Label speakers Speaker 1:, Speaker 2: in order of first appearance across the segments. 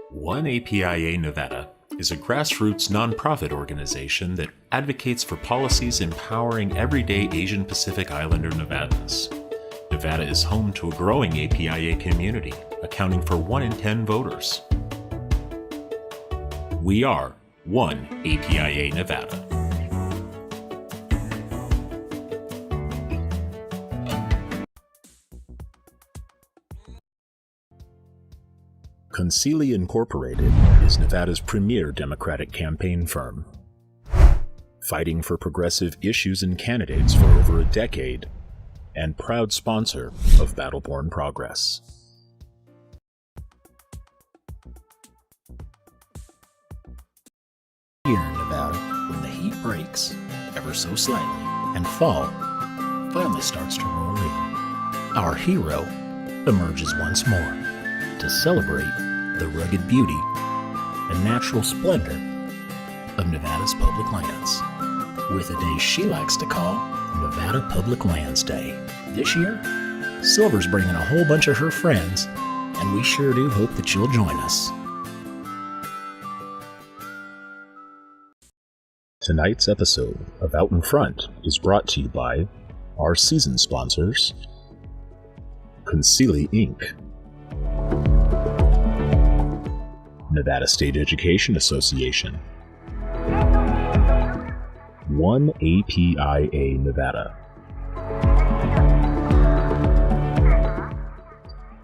Speaker 1: One APIA Nevada is a grassroots nonprofit organization that advocates for policies empowering everyday Asian Pacific Islander Nevadans. Nevada is home to a growing APIA community, accounting for 1 in 10 voters. We are One APIA Nevada. Conceali Incorporated is Nevada's premier Democratic campaign firm. Fighting for progressive issues and candidates for over a decade, and proud sponsor of Battle-Born Progress.
Speaker 2: Here in Nevada, when the heat breaks, ever so slightly, and fall finally starts to roll in, our hero emerges once more to celebrate the rugged beauty and natural splendor of Nevada's public lands, with a day she likes to call Nevada Public Lands Day. This year, Silver's bringing a whole bunch of her friends, and we sure do hope that you'll join us.
Speaker 1: Tonight's episode of Out in Front is brought to you by our season sponsors, Conceali Inc., Nevada State Education Association, One APIA Nevada,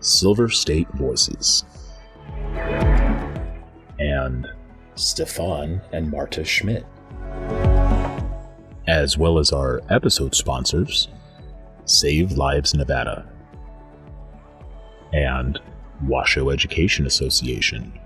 Speaker 1: Silver State Voices, and Stefan and Marta Schmidt, as well as our episode sponsors, Save Lives Nevada and Washoe Education Association.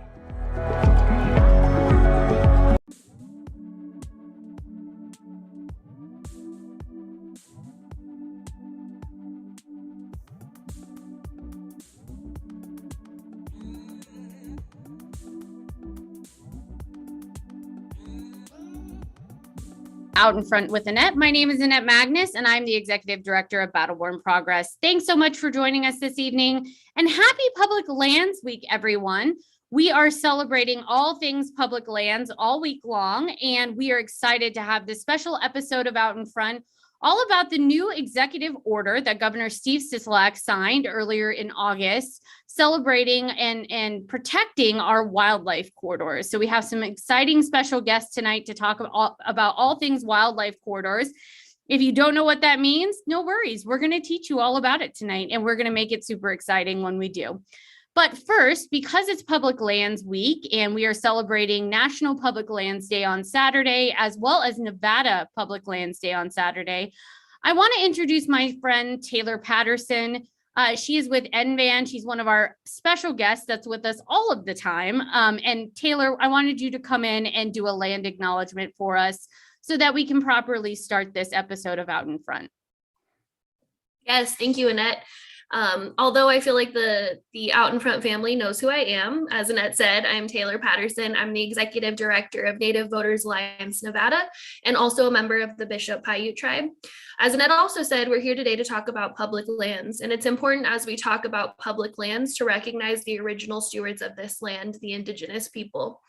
Speaker 3: Out in Front with Annette. My name is Annette Magnus, and I'm the Executive Director of Battle-Born Progress. Thanks so much for joining us this evening, and happy Public Lands Week, everyone. We are celebrating all things public lands all week long, and we are excited to have this special episode of Out in Front all about the new executive order that Governor Steve Sisolak signed earlier in August, celebrating and protecting our wildlife corridors. So we have some exciting special guests tonight to talk about all things wildlife corridors. If you don't know what that means, no worries. We're going to teach you all about it tonight, and we're going to make it super exciting when we do. But first, because it's Public Lands Week and we are celebrating National Public Lands Day on Saturday, as well as Nevada Public Lands Day on Saturday, I want to introduce my friend Taylor Patterson. She is with NVAN. She's one of our special guests that's with us all of the time. And Taylor, I wanted you to come in and do a land acknowledgement for us so that we can properly start this episode of Out in Front.
Speaker 4: Yes, thank you, Annette. Although I feel like the Out in Front family knows who I am, as Annette said, I'm Taylor Patterson. I'm the Executive Director of Native Voters Alliance Nevada, and also a member of the Bishop Paiute tribe. As Annette also said, we're here today to talk about public lands, and it's important as we talk about public lands to recognize the original stewards of this land, the Indigenous people.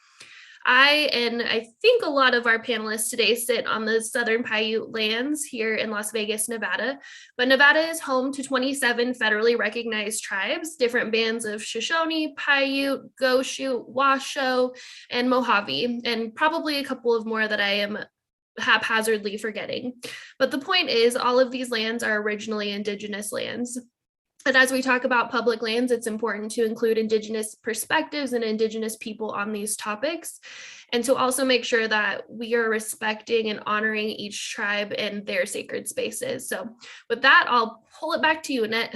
Speaker 4: and I think a lot of our panelists today sit on the Southern Paiute lands here in Las Vegas, Nevada. But Nevada is home to 27 federally recognized tribes, different bands of Shoshone, Paiute, Goshu, Washoe, and Mojave, and probably a couple of more that I am haphazardly forgetting. But the point is, all of these lands are originally indigenous lands. And as we talk about public lands, it's important to include Indigenous perspectives and Indigenous people on these topics, and to also make sure that we are respecting and honoring each tribe and their sacred spaces. So with that, I'll pull it back to you, Annette.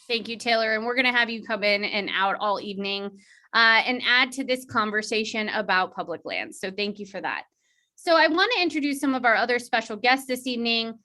Speaker 3: Thank you, Taylor. And we're going to have you come in and out all evening and add to this conversation about public lands. So thank you for that. So I want to introduce some of our other special guests this evening.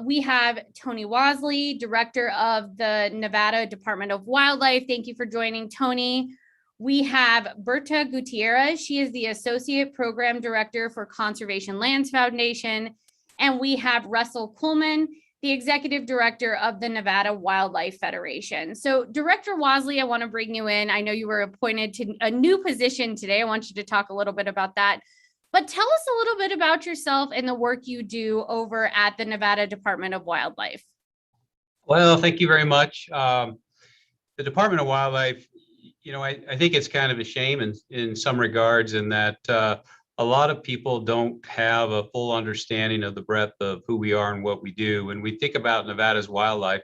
Speaker 3: We have Tony Wasley, Director of the Nevada Department of Wildlife. Thank you for joining, Tony. We have Berta Gutierrez. She is the Associate Program Director for Conservation Lands Foundation. And we have Russell Coleman, the Executive Director of the Nevada Wildlife Federation. So Director Wasley, I want to bring you in. I know you were appointed to a new position today. I want you to talk a little bit about that. But tell us a little bit about yourself and the work you do over at the Nevada Department of Wildlife.
Speaker 5: Well, thank you very much. The Department of Wildlife, I think it's kind of a shame in some regards in that a lot of people don't have a full understanding of the breadth of who we are and what we do. When we think about Nevada's wildlife,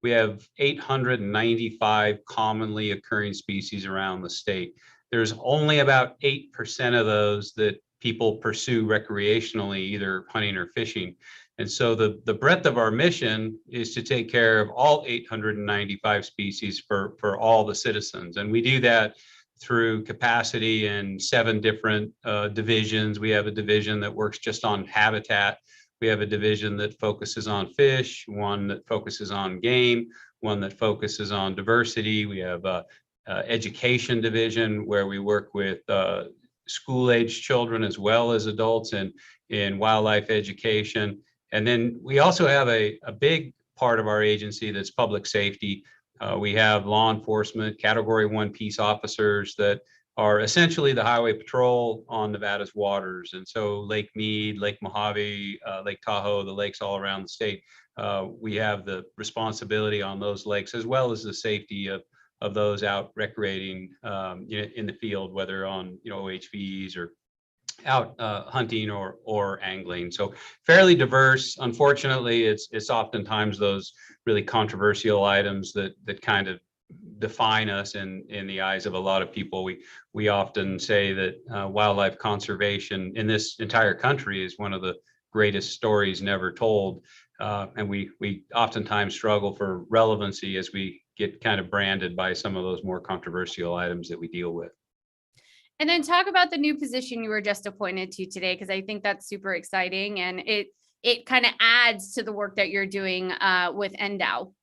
Speaker 5: we have 895 commonly occurring species around the state. There's only about 8% of those that people pursue recreationally, either hunting or fishing. And so the breadth of our mission is to take care of all 895 species for all the citizens. And we do that through capacity in 7 different divisions. We have a division that works just on habitat. We have a division that focuses on fish, one that focuses on game, one that focuses on diversity. We have a education division where we work with school-age children as well as adults in wildlife education. And then we also have a big part of our agency that's public safety. We have law enforcement, Category 1 peace officers that are essentially the highway patrol on Nevada's waters. And so Lake Mead, Lake Mojave, Lake Tahoe, the lakes all around the state, we have the responsibility on those lakes as well as the safety of those out recreating in the field, whether on OHVs or out hunting or angling. So fairly diverse. Unfortunately, it's oftentimes those really controversial items that kind of define us in the eyes of a lot of people. We often say that wildlife conservation in this entire country is one of the greatest stories never told. And we oftentimes struggle for relevancy as we get kind of branded by some of those more controversial items that we deal with.
Speaker 3: And then talk about the new position you were just appointed to today, because I think that's super exciting and it kind of adds to the work that you're doing with NDOW.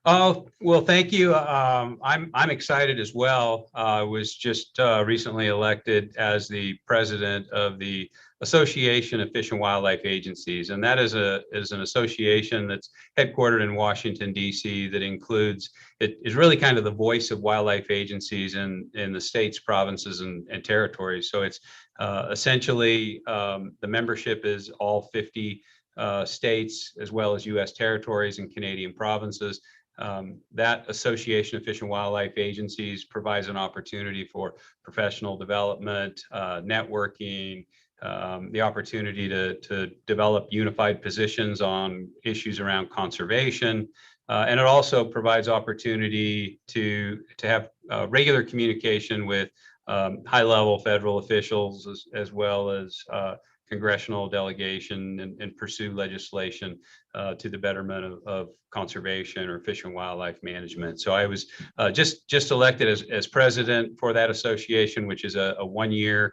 Speaker 5: Oh, well, thank you. I'm excited as well. I was just recently elected as the president of the Association of Fish and Wildlife Agencies, and that is an association that's headquartered in Washington, D.C. that includes, it is really kind of the voice of wildlife agencies in the states, provinces, and territories. So it's essentially the membership is all 50 states as well as U.S. territories and Canadian provinces. That Association of Fish and Wildlife Agencies provides an opportunity for professional development, networking, the opportunity to develop unified positions on issues around conservation. And it also provides opportunity to have regular communication with high-level federal officials as well as congressional delegation and pursue legislation to the betterment of conservation or fish and wildlife management. So I was just elected as president for that association, which is a one-year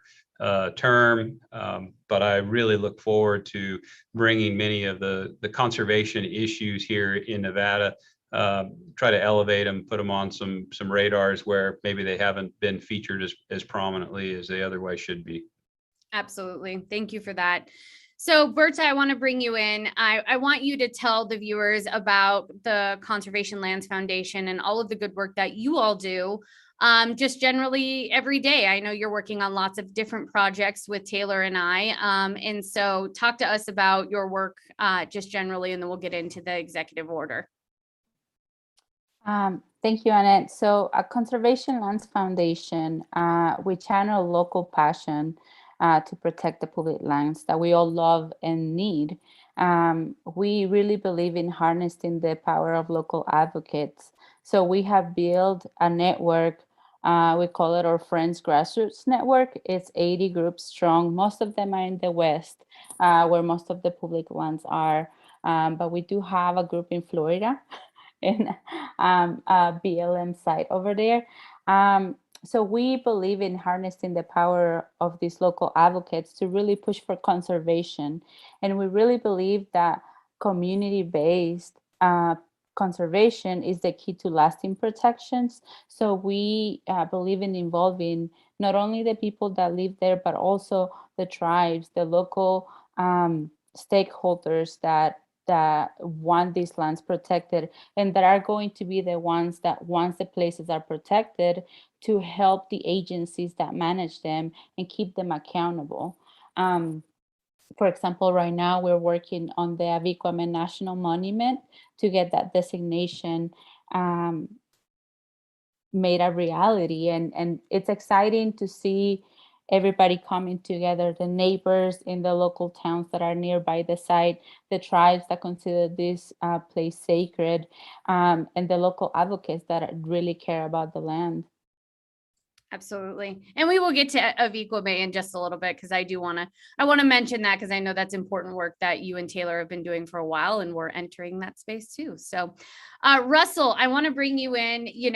Speaker 5: term, but I really look forward to bringing many of the conservation issues here in Nevada, try to elevate them, put them on some radars where maybe they haven't been featured as prominently as they otherwise should be.
Speaker 3: Absolutely. Thank you for that. So Berta, I want to bring you in. I want you to tell the viewers about the Conservation Lands Foundation and all of the good work that you all do. just generally every day. I know you're working on lots of different projects with Taylor and I. And so talk to us about your work just generally, and then we'll get into the executive order.
Speaker 6: Thank you, Annette. So at Conservation Lands Foundation, we channel local passion to protect the public lands that we all love and need. We really believe in harnessing the power of local advocates. So we have built a network. We call it our Friends Grassroots Network. It's 80 groups strong. Most of them are in the West, where most of the public lands are. But we do have a group in Florida in a BLM site over there. So we believe in harnessing the power of these local advocates to really push for conservation. And we really believe that community-based conservation is the key to lasting protections. So we believe in involving not only the people that live there, but also the tribes, the local stakeholders that want these lands protected, and that are going to be the ones that, once the places are protected, to help the agencies that manage them and keep them accountable. For example, right now we're working on the Avikome National Monument to get that designation made a reality, and it's exciting to see everybody coming together, the neighbors in the local towns that are nearby the site, the tribes that consider this place sacred, and the local advocates that really care about the land.
Speaker 3: Absolutely. And we will get to Avikome in just a little bit, because I want to mention that, because I know that's important work that you and Taylor have been doing for a while, and we're entering that space too. So Russell, I want to bring you in. You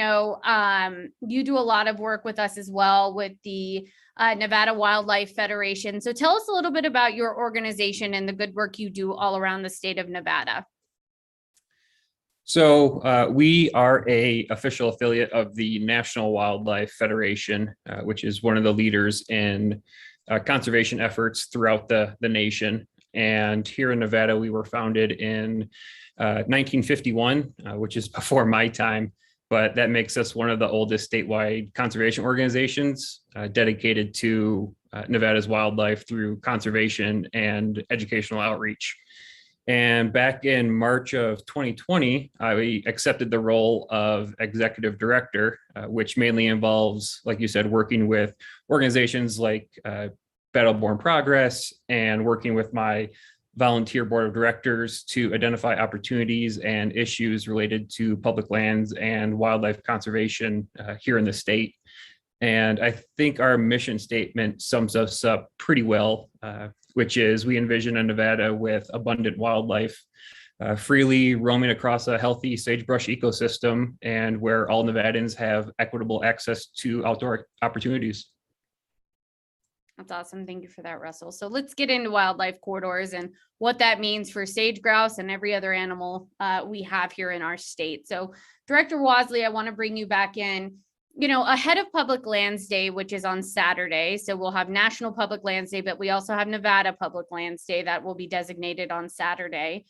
Speaker 3: do a lot of work with us as well with the Nevada Wildlife Federation. So tell us a little bit about your organization and the good work you do all around the state of Nevada.
Speaker 7: So we are a official affiliate of the National Wildlife Federation, which is one of the leaders in conservation efforts throughout the nation. And here in Nevada, we were founded in 1951, which is before my time, but that makes us one of the oldest statewide conservation organizations dedicated to Nevada's wildlife through conservation and educational outreach. And back in March of 2020, I accepted the role of executive director, which mainly involves, like you said, working with organizations like Battleborn Progress and working with my volunteer board of directors to identify opportunities and issues related to public lands and wildlife conservation here in the state. And I think our mission statement sums us up pretty well, which is we envision a Nevada with abundant wildlife, freely roaming across a healthy sagebrush ecosystem, and where all Nevadans have equitable access to outdoor opportunities.
Speaker 3: That's awesome. Thank you for that, Russell. So let's get into wildlife corridors and what that means for sage grouse and every other animal we have here in our state. So Director Wasley, I want to bring you back in. Ahead of Public Lands Day, which is on Saturday. So we'll have National Public Lands Day, but we also have Nevada Public Lands Day that will be designated on Saturday.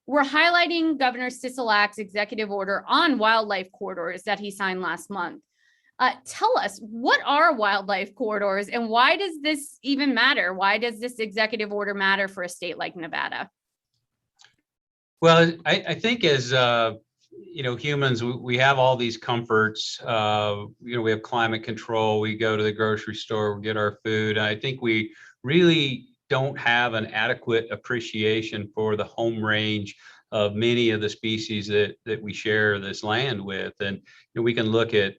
Speaker 3: We're highlighting Governor Sisolak's executive order on wildlife corridors that he signed last month. Tell us, what are wildlife corridors and why does this even matter? Why does this executive order matter for a state like Nevada?
Speaker 5: Well, I think as humans, we have all these comforts. We have climate control. We go to the grocery store, we get our food. I think we really don't have an adequate appreciation for the home range of many of the species that we share this land with. And we can look at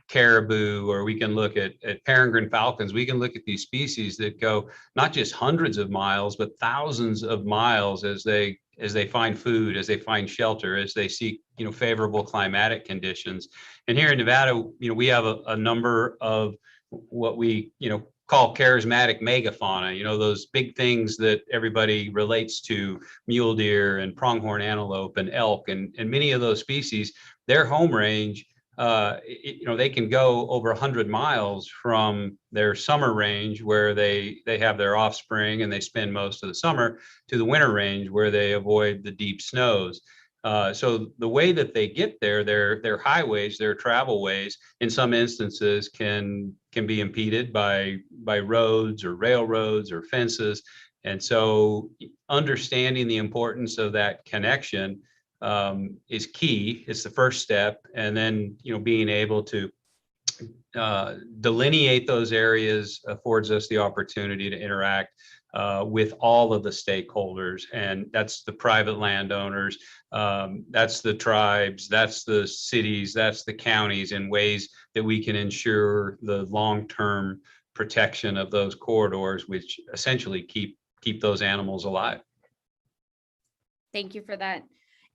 Speaker 5: caribou, or we can look at peregrine falcons. We can look at these species that go not just hundreds of miles, but thousands of miles as they find food, as they find shelter, as they seek, favorable climatic conditions. And here in Nevada, we have a number of what we, call charismatic megafauna, those big things that everybody relates to, mule deer and pronghorn antelope and elk, and many of those species, their home range, they can go over 100 miles from their summer range where they have their offspring and they spend most of the summer, to the winter range where they avoid the deep snows. So the way that they get there, their highways, their travel ways, in some instances can be impeded by roads or railroads or fences. And so understanding the importance of that connection is key. It's the first step. And then, being able to delineate those areas affords us the opportunity to interact with all of the stakeholders, and that's the private landowners, that's the tribes, that's the cities, that's the counties, in ways that we can ensure the long-term protection of those corridors, which essentially keep those animals alive.
Speaker 3: Thank you for that.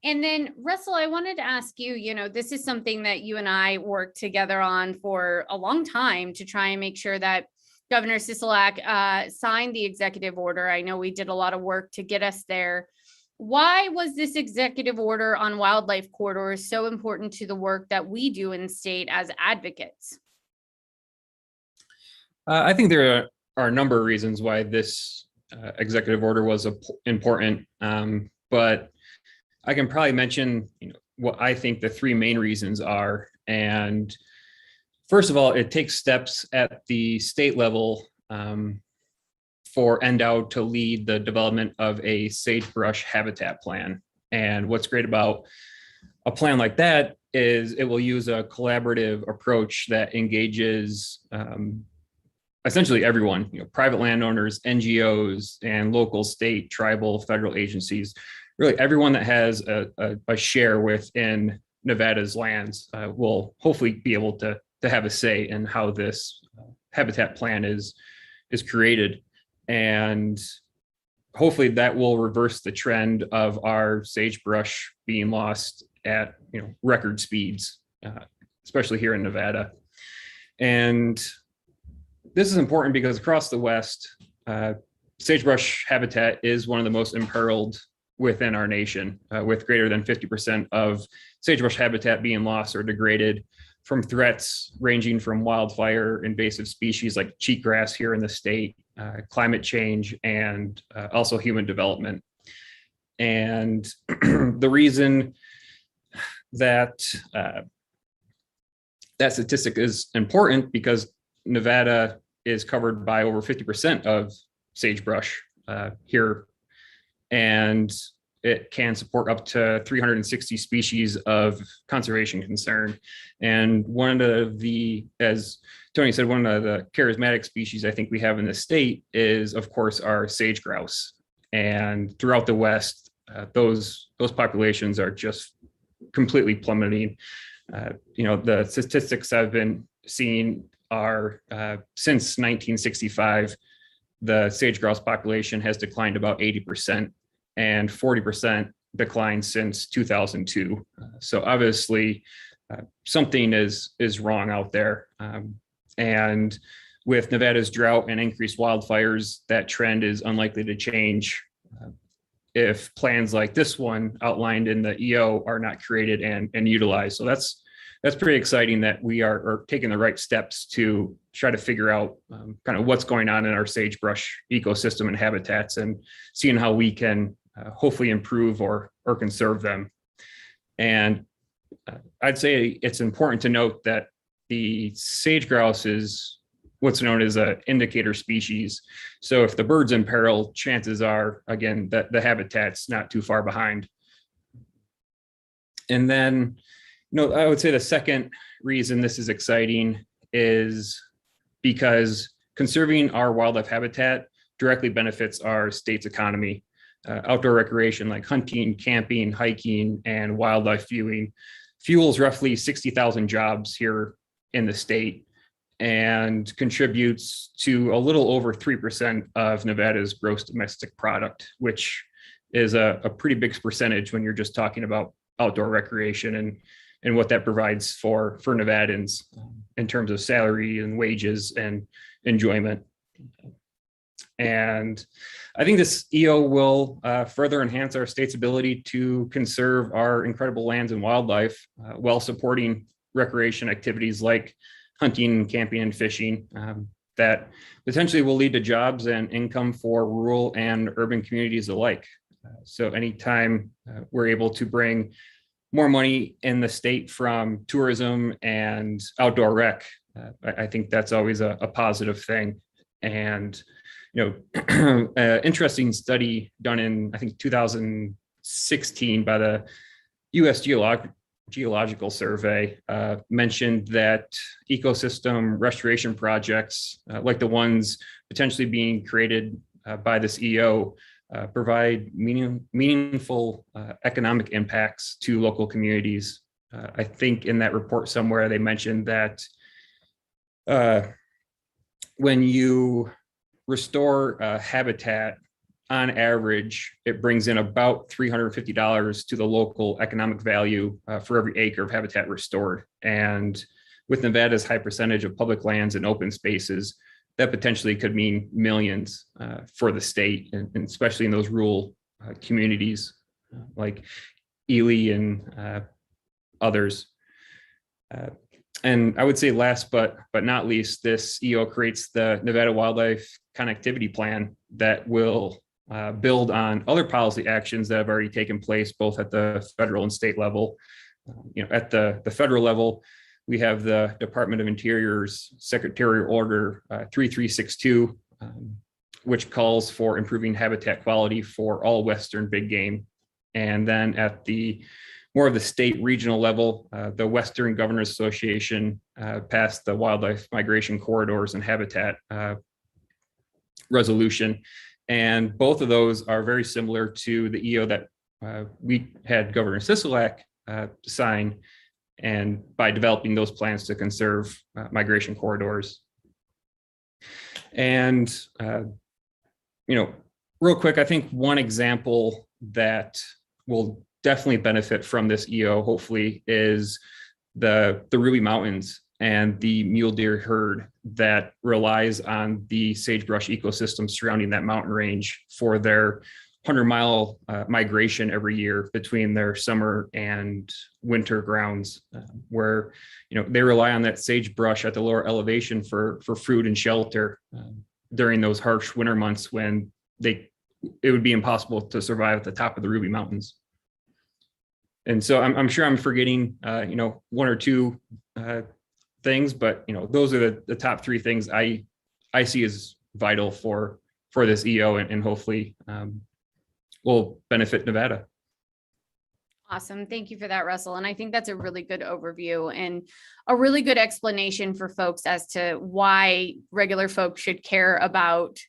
Speaker 3: And then Russell, I wanted to ask you, this is something that you and I worked together on for a long time to try and make sure that Governor Sisolak signed the executive order. I know we did a lot of work to get us there. Why was this executive order on wildlife corridors so important to the work that we do in state as advocates?
Speaker 7: I think there are a number of reasons why this executive order was important, but I can probably mention what I think the three main reasons are. And first of all, it takes steps at the state level for NDOW to lead the development of a sagebrush habitat plan. And what's great about a plan like that is it will use a collaborative approach that engages essentially everyone, private landowners, NGOs, and local, state, tribal, federal agencies. Really, everyone that has a share within Nevada's lands will hopefully be able to have a say in how this habitat plan is created. And hopefully that will reverse the trend of our sagebrush being lost at record speeds, especially here in Nevada. And this is important because across the West, sagebrush habitat is one of the most imperiled within our nation, with greater than 50% of sagebrush habitat being lost or degraded from threats ranging from wildfire, invasive species like cheatgrass here in the state, climate change, and also human development. And the reason that that statistic is important because Nevada is covered by over 50% of sagebrush here, and it can support up to 360 species of conservation concern. And one of the, as Tony said, one of the charismatic species I think we have in the state is, of course, our sage grouse. And throughout the West, those populations are just completely plummeting. The statistics I've been seeing are since 1965, the sage grouse population has declined about 80%, and 40% decline since 2002. So obviously something is wrong out there. And with Nevada's drought and increased wildfires, that trend is unlikely to change if plans like this one outlined in the EO are not created and utilized. So that's pretty exciting that we are taking the right steps to try to figure out kind of what's going on in our sagebrush ecosystem and habitats, and seeing how we can hopefully improve or conserve them. And I'd say it's important to note that the sage grouse is what's known as an indicator species. So if the bird's in peril, chances are, again, that the habitat's not too far behind. And then, I would say the second reason this is exciting is because conserving our wildlife habitat directly benefits our state's economy. Outdoor recreation like hunting, camping, hiking, and wildlife viewing fuels roughly 60,000 jobs here in the state and contributes to a little over 3% of Nevada's gross domestic product, which is a pretty big percentage when you're just talking about outdoor recreation and what that provides for Nevadans in terms of salary and wages and enjoyment. And I think this EO will further enhance our state's ability to conserve our incredible lands and wildlife while supporting recreation activities like hunting, camping, and fishing that potentially will lead to jobs and income for rural and urban communities alike. So anytime we're able to bring more money in the state from tourism and outdoor rec, I think that's always a positive thing. And, interesting study done in, I think, 2016 by the U.S. Geological Survey mentioned that ecosystem restoration projects, like the ones potentially being created by this EO, provide meaningful economic impacts to local communities. I think in that report somewhere they mentioned that when you restore habitat, on average, it brings in about $350 to the local economic value for every acre of habitat restored. And with Nevada's high percentage of public lands and open spaces, that potentially could mean millions for the state, and especially in those rural communities like Ely and others. And I would say last but not least, this EO creates the Nevada Wildlife Connectivity Plan that will build on other policy actions that have already taken place, both at the federal and state level. At the federal level, we have the Department of Interior's Secretarial Order 3362, which calls for improving habitat quality for all Western big game. And then at the more of the state regional level, the Western Governors Association passed the Wildlife Migration Corridors and Habitat resolution. And both of those are very similar to the EO that we had Governor Sisolak sign, and by developing those plans to conserve migration corridors. And, real quick, I think one example that will definitely benefit from this EO, hopefully, is the Ruby Mountains and the mule deer herd that relies on the sagebrush ecosystem surrounding that mountain range for their 100-mile migration every year between their summer and winter grounds, where they rely on that sagebrush at the lower elevation for food and shelter during those harsh winter months when it would be impossible to survive at the top of the Ruby Mountains. And so I'm sure I'm forgetting one or two things, but those are the top three things I see as vital for this EO, and hopefully will benefit Nevada.
Speaker 3: Awesome. Thank you for that, Russell. And I think that's a really good overview and a really good explanation for folks as to why regular folks should care about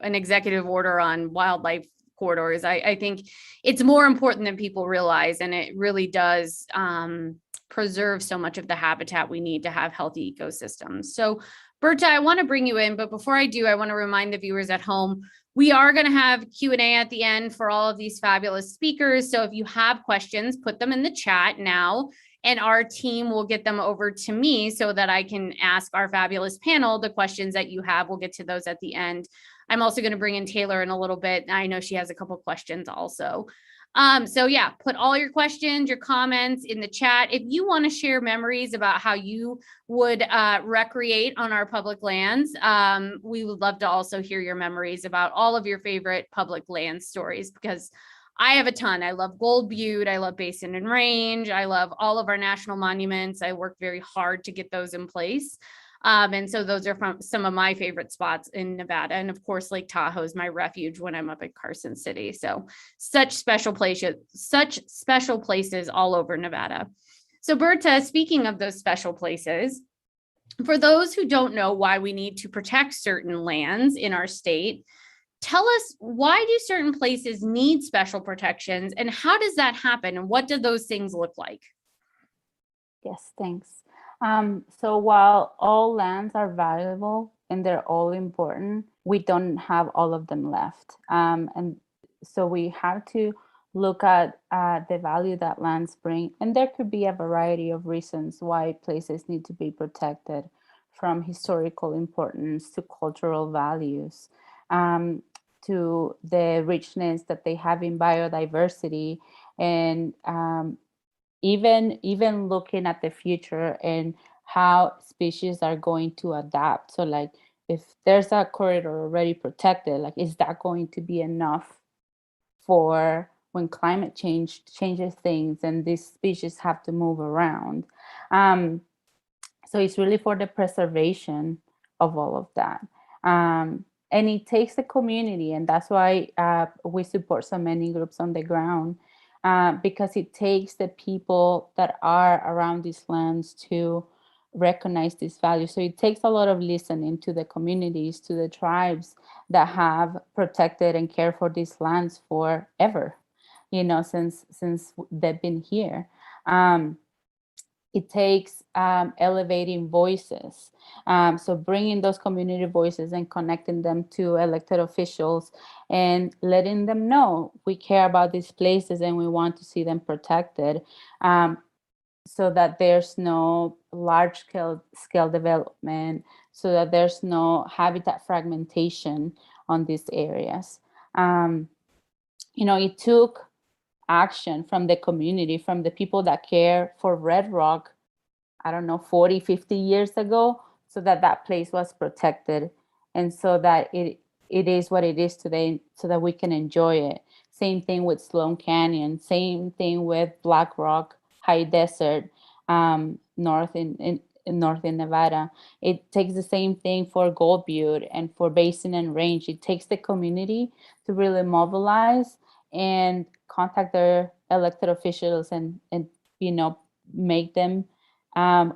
Speaker 3: an executive order on wildlife corridors. I think it's more important than people realize, and it really does preserve so much of the habitat we need to have healthy ecosystems. So Berta, I want to bring you in, but before I do, I want to remind the viewers at home, we are going to have Q&A at the end for all of these fabulous speakers. So if you have questions, put them in the chat now, and our team will get them over to me so that I can ask our fabulous panel the questions that you have. We'll get to those at the end. I'm also going to bring in Taylor in a little bit. I know she has a couple questions also. So yeah, put all your questions, your comments in the chat. If you want to share memories about how you would recreate on our public lands, we would love to also hear your memories about all of your favorite public land stories, because I have a ton. I love Gold Butte. I love Basin and Range. I love all of our national monuments. I worked very hard to get those in place. And so those are from some of my favorite spots in Nevada. And of course, Lake Tahoe is my refuge when I'm up at Carson City. So such special places all over Nevada. So Berta, speaking of those special places, for those who don't know why we need to protect certain lands in our state, tell us, why do certain places need special protections, and how does that happen, and what do those things look like?
Speaker 6: Yes, thanks. So while all lands are valuable and they're all important, we don't have all of them left. And so we have to look at the value that lands bring. And there could be a variety of reasons why places need to be protected, from historical importance to cultural values, to the richness that they have in biodiversity, and even looking at the future and how species are going to adapt. So like, if there's a corridor already protected, like, is that going to be enough for when climate change changes things and these species have to move around. So it's really for the preservation of all of that. And it takes the community, and that's why we support so many groups on the ground, because it takes the people that are around these lands to recognize these values. So it takes a lot of listening to the communities, to the tribes that have protected and cared for these lands forever, since they've been here. It takes elevating voices. So bringing those community voices and connecting them to elected officials and letting them know we care about these places and we want to see them protected, so that there's no large scale development, so that there's no habitat fragmentation on these areas. It took action from the community, from the people that care for Red Rock, 40, 50 years ago, so that place was protected and so that it is what it is today, so that we can enjoy it. Same thing with Sloan Canyon, same thing with Black Rock, High Desert, north in Nevada. It takes the same thing for Gold Butte and for Basin and Range. It takes the community to really mobilize and contact their elected officials and make them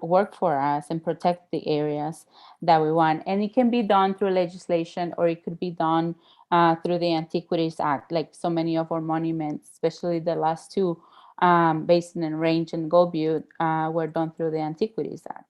Speaker 6: work for us and protect the areas that we want. And it can be done through legislation, or it could be done through the Antiquities Act, like so many of our monuments, especially the last two, Basin and Range and Gold Butte, were done through the Antiquities Act.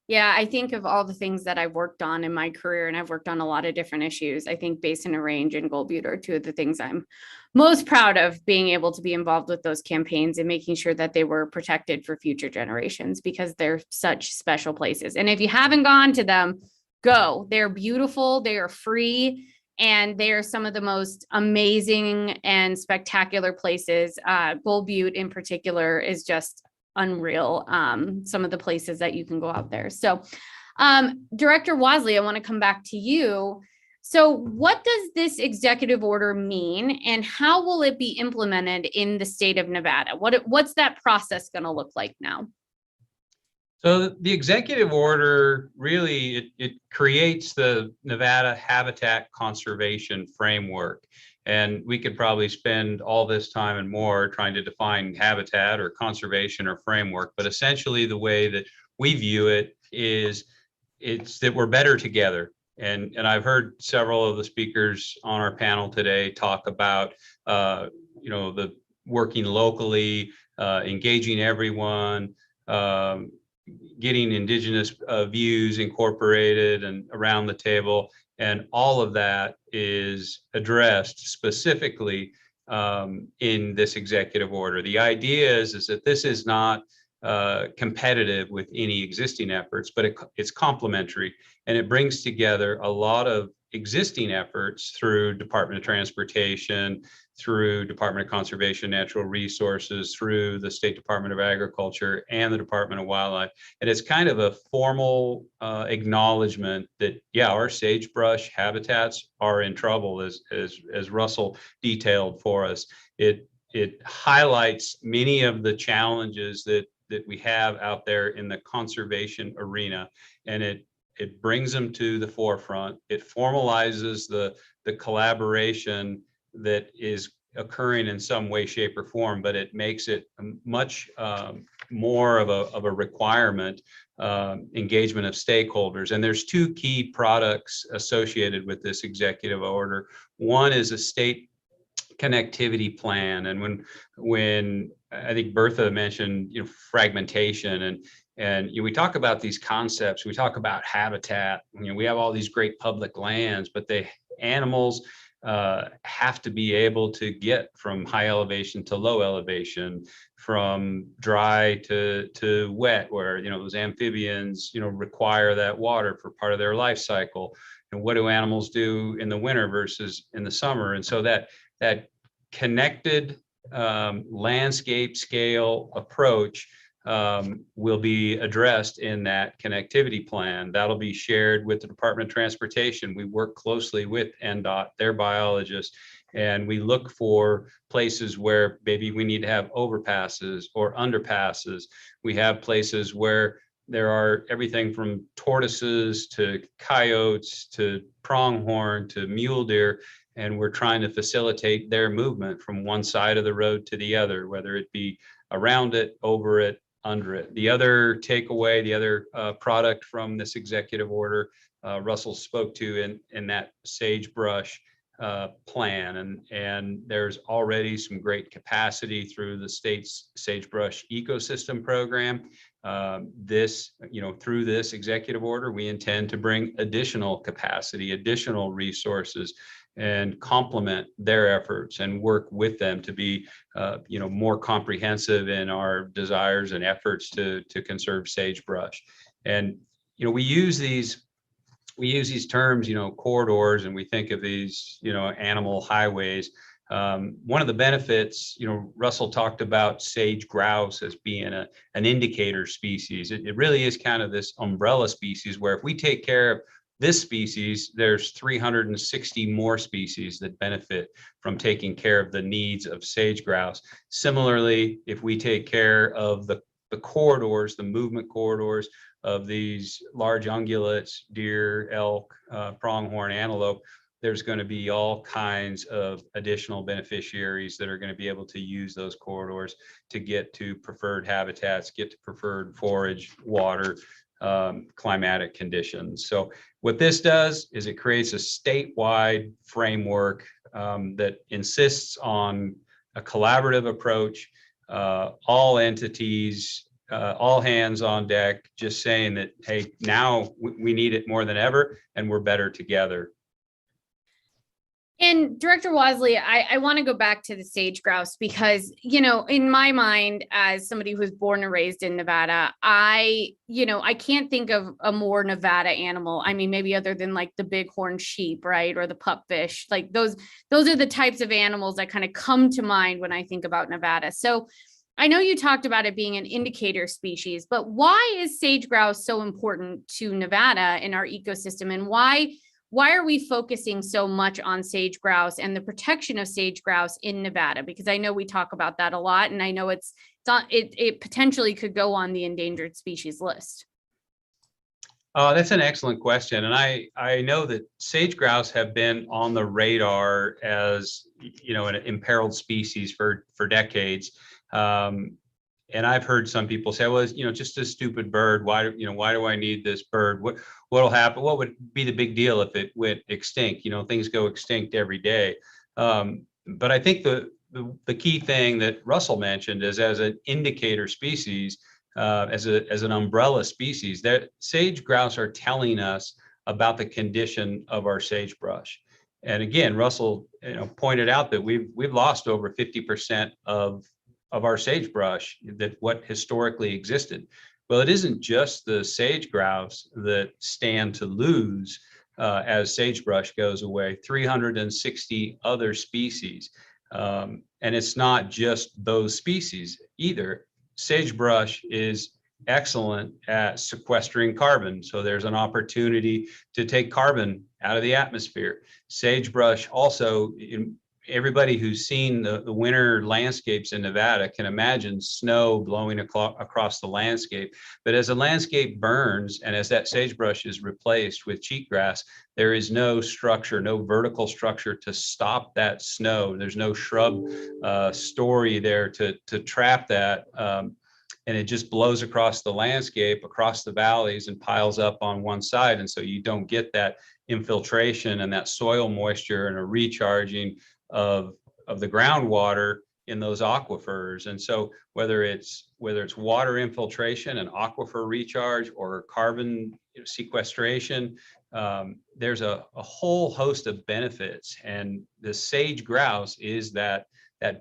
Speaker 3: Yeah, I think of all the things that I've worked on in my career, and I've worked on a lot of different issues. I think Basin and Range and Gold Butte are two of the things I'm most proud of, being able to be involved with those campaigns and making sure that they were protected for future generations, because they're such special places. And if you haven't gone to them, go. They're beautiful, they are free, and they are some of the most amazing and spectacular places. Gold Butte in particular is just unreal, some of the places that you can go out there. So Director Wasley, I want to come back to you. So what does this executive order mean, and how will it be implemented in the state of Nevada? What's that process going to look like now?
Speaker 5: So the executive order really, it creates the Nevada Habitat Conservation Framework. And we could probably spend all this time and more trying to define habitat or conservation or framework. But essentially the way that we view it is it's that we're better together. And I've heard several of the speakers on our panel today talk about, the working locally, engaging everyone, getting indigenous views incorporated and around the table. And all of that is addressed specifically in this executive order. The idea is that this is not competitive with any existing efforts, but it's complementary, and it brings together a lot of existing efforts through Department of Transportation, through Department of Conservation Natural Resources, through the State Department of Agriculture and the Department of Wildlife. And it's kind of a formal acknowledgement that, yeah, our sagebrush habitats are in trouble, as Russell detailed for us. It highlights many of the challenges that we have out there in the conservation arena, and it brings them to the forefront. It formalizes the collaboration that is occurring in some way, shape, or form, but it makes it much more of a requirement, engagement of stakeholders. And there's two key products associated with this executive order. One is a state connectivity plan, and when I think Bertha mentioned, fragmentation, and we talk about these concepts, we talk about habitat. We have all these great public lands, but the animals have to be able to get from high elevation to low elevation, from dry to wet, where those amphibians require that water for part of their life cycle. And what do animals do in the winter versus in the summer? And so that connected landscape scale approach will be addressed in that connectivity plan. That'll be shared with the Department of Transportation. We work closely with NDOT, their biologists, and we look for places where maybe we need to have overpasses or underpasses. We have places where there are everything from tortoises to coyotes to pronghorn to mule deer, and we're trying to facilitate their movement from one side of the road to the other, whether it be around it, over it, under it. The other takeaway, the other product from this executive order, Russell spoke to in that sagebrush plan, and there's already some great capacity through the state's sagebrush ecosystem program. Through this executive order, we intend to bring additional capacity, additional resources, and complement their efforts and work with them to be, more comprehensive in our desires and efforts to conserve sagebrush. And, we use these terms, corridors, and we think of these, animal highways. One of the benefits, Russell talked about sage grouse as being an indicator species. It really is kind of this umbrella species where if we take care of this species, there's 360 more species that benefit from taking care of the needs of sage grouse. Similarly, if we take care of the corridors, the movement corridors of these large ungulates, deer, elk, pronghorn, antelope, there's going to be all kinds of additional beneficiaries that are going to be able to use those corridors to get to preferred habitats, get to preferred forage, water, climatic conditions. So what this does is it creates a statewide framework that insists on a collaborative approach, all entities, all hands on deck, just saying that, hey, now we need it more than ever, and we're better together.
Speaker 3: And Director Wasley, I want to go back to the sage grouse because, in my mind, as somebody who was born and raised in Nevada, I can't think of a more Nevada animal. I mean, maybe other than like the bighorn sheep, right? Or the pupfish, like those are the types of animals that kind of come to mind when I think about Nevada. So I know you talked about it being an indicator species, but why is sage grouse so important to Nevada in our ecosystem, and why are we focusing so much on sage grouse and the protection of sage grouse in Nevada? Because I know we talk about that a lot, and I know it potentially could go on the endangered species list.
Speaker 5: That's an excellent question. And I know that sage grouse have been on the radar as, an imperiled species for decades. And I've heard some people say, well, just a stupid bird. Why do I need this bird? What'll happen? What would be the big deal if it went extinct? Things go extinct every day. But I think the key thing that Russell mentioned is as an indicator species, as an umbrella species, that sage grouse are telling us about the condition of our sagebrush. And again, Russell, pointed out that we've lost over 50% of our sagebrush that what historically existed. Well, it isn't just the sage grouse that stand to lose as sagebrush goes away. 360 other species, and it's not just those species either. Sagebrush is excellent at sequestering carbon, so there's an opportunity to take carbon out of the atmosphere. Sagebrush also, everybody who's seen the winter landscapes in Nevada can imagine snow blowing across the landscape. But as the landscape burns and as that sagebrush is replaced with cheatgrass, there is no structure, no vertical structure to stop that snow. There's no shrub story there to trap that. And it just blows across the landscape, across the valleys, and piles up on one side. And so you don't get that infiltration and that soil moisture and a recharging of the groundwater in those aquifers. And so whether it's water infiltration and aquifer recharge or carbon sequestration, there's a whole host of benefits. And the sage grouse is that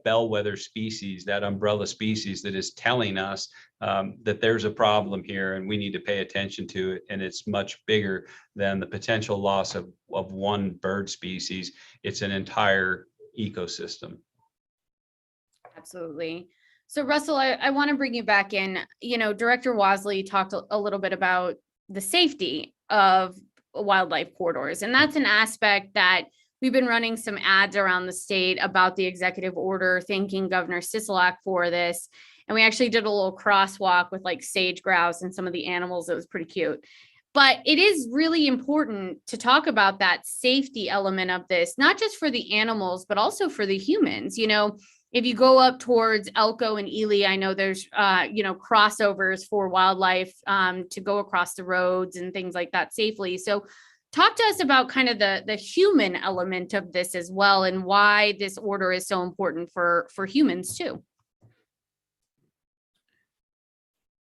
Speaker 5: bellwether species, that umbrella species that is telling us that there's a problem here and we need to pay attention to it. And it's much bigger than the potential loss of one bird species. It's an entire ecosystem.
Speaker 3: Absolutely. So Russell, I want to bring you back in. Director Wasley talked a little bit about the safety of wildlife corridors. And that's an aspect that we've been running some ads around the state about the executive order, thanking Governor Sisolak for this. And we actually did a little crosswalk with like sage grouse and some of the animals. It was pretty cute. But it is really important to talk about that safety element of this, not just for the animals, but also for the humans. If you go up towards Elko and Ely, I know there's, crossovers for wildlife to go across the roads and things like that safely. So talk to us about kind of the human element of this as well, and why this order is so important for humans too.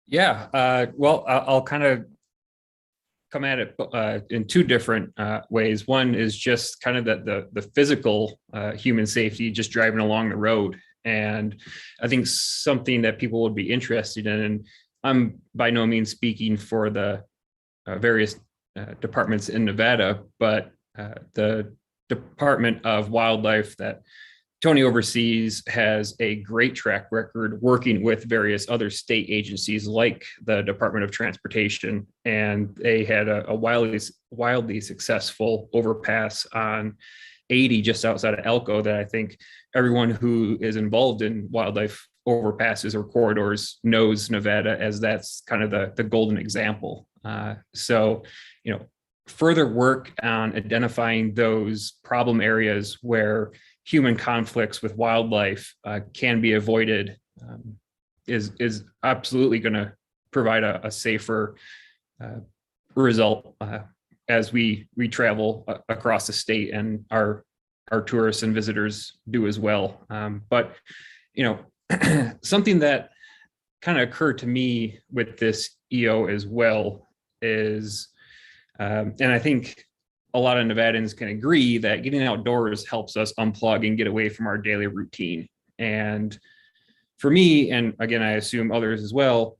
Speaker 7: Yeah, well, I'll kind of come at it in two different ways. One is just kind of the physical human safety, just driving along the road. And I think something that people would be interested in, and I'm by no means speaking for the various departments in Nevada, but the Department of Wildlife that Tony oversees has a great track record working with various other state agencies like the Department of Transportation. And they had a wildly successful overpass on 80 just outside of Elko that I think everyone who is involved in wildlife overpasses or corridors knows Nevada as that's kind of the golden example. So, further work on identifying those problem areas where human conflicts with wildlife can be avoided is absolutely going to provide a safer result as we travel across the state, and our tourists and visitors do as well. But something that kind of occurred to me with this EO as well is, and I think a lot of Nevadans can agree that getting outdoors helps us unplug and get away from our daily routine. And for me, and again, I assume others as well,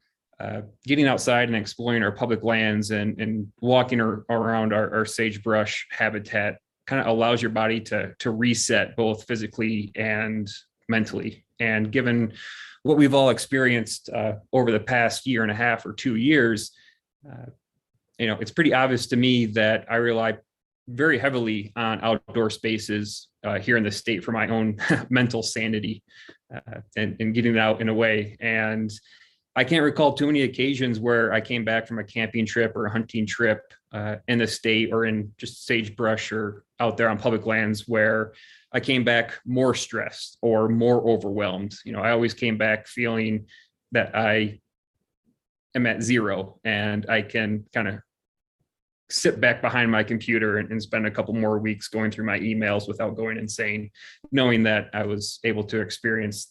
Speaker 7: getting outside and exploring our public lands and walking around our sagebrush habitat kind of allows your body to reset both physically and mentally. And given what we've all experienced over the past year and a half or 2 years, it's pretty obvious to me that I rely very heavily on outdoor spaces here in the state for my own mental sanity and getting out in a way. And I can't recall too many occasions where I came back from a camping trip or a hunting trip in the state or in just sagebrush or out there on public lands where I came back more stressed or more overwhelmed. I always came back feeling that I am at zero and I can kind of sit back behind my computer and spend a couple more weeks going through my emails without going insane, knowing that I was able to experience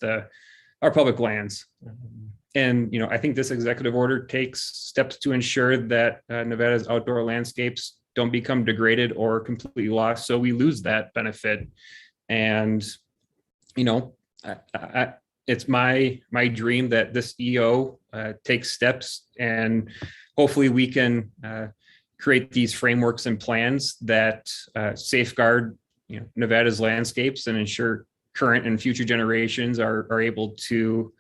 Speaker 7: our public lands. And, I think this executive order takes steps to ensure that Nevada's outdoor landscapes don't become degraded or completely lost, so we lose that benefit. And, it's my dream that this EO takes steps, and hopefully we can create these frameworks and plans that safeguard Nevada's landscapes and ensure current and future generations are able to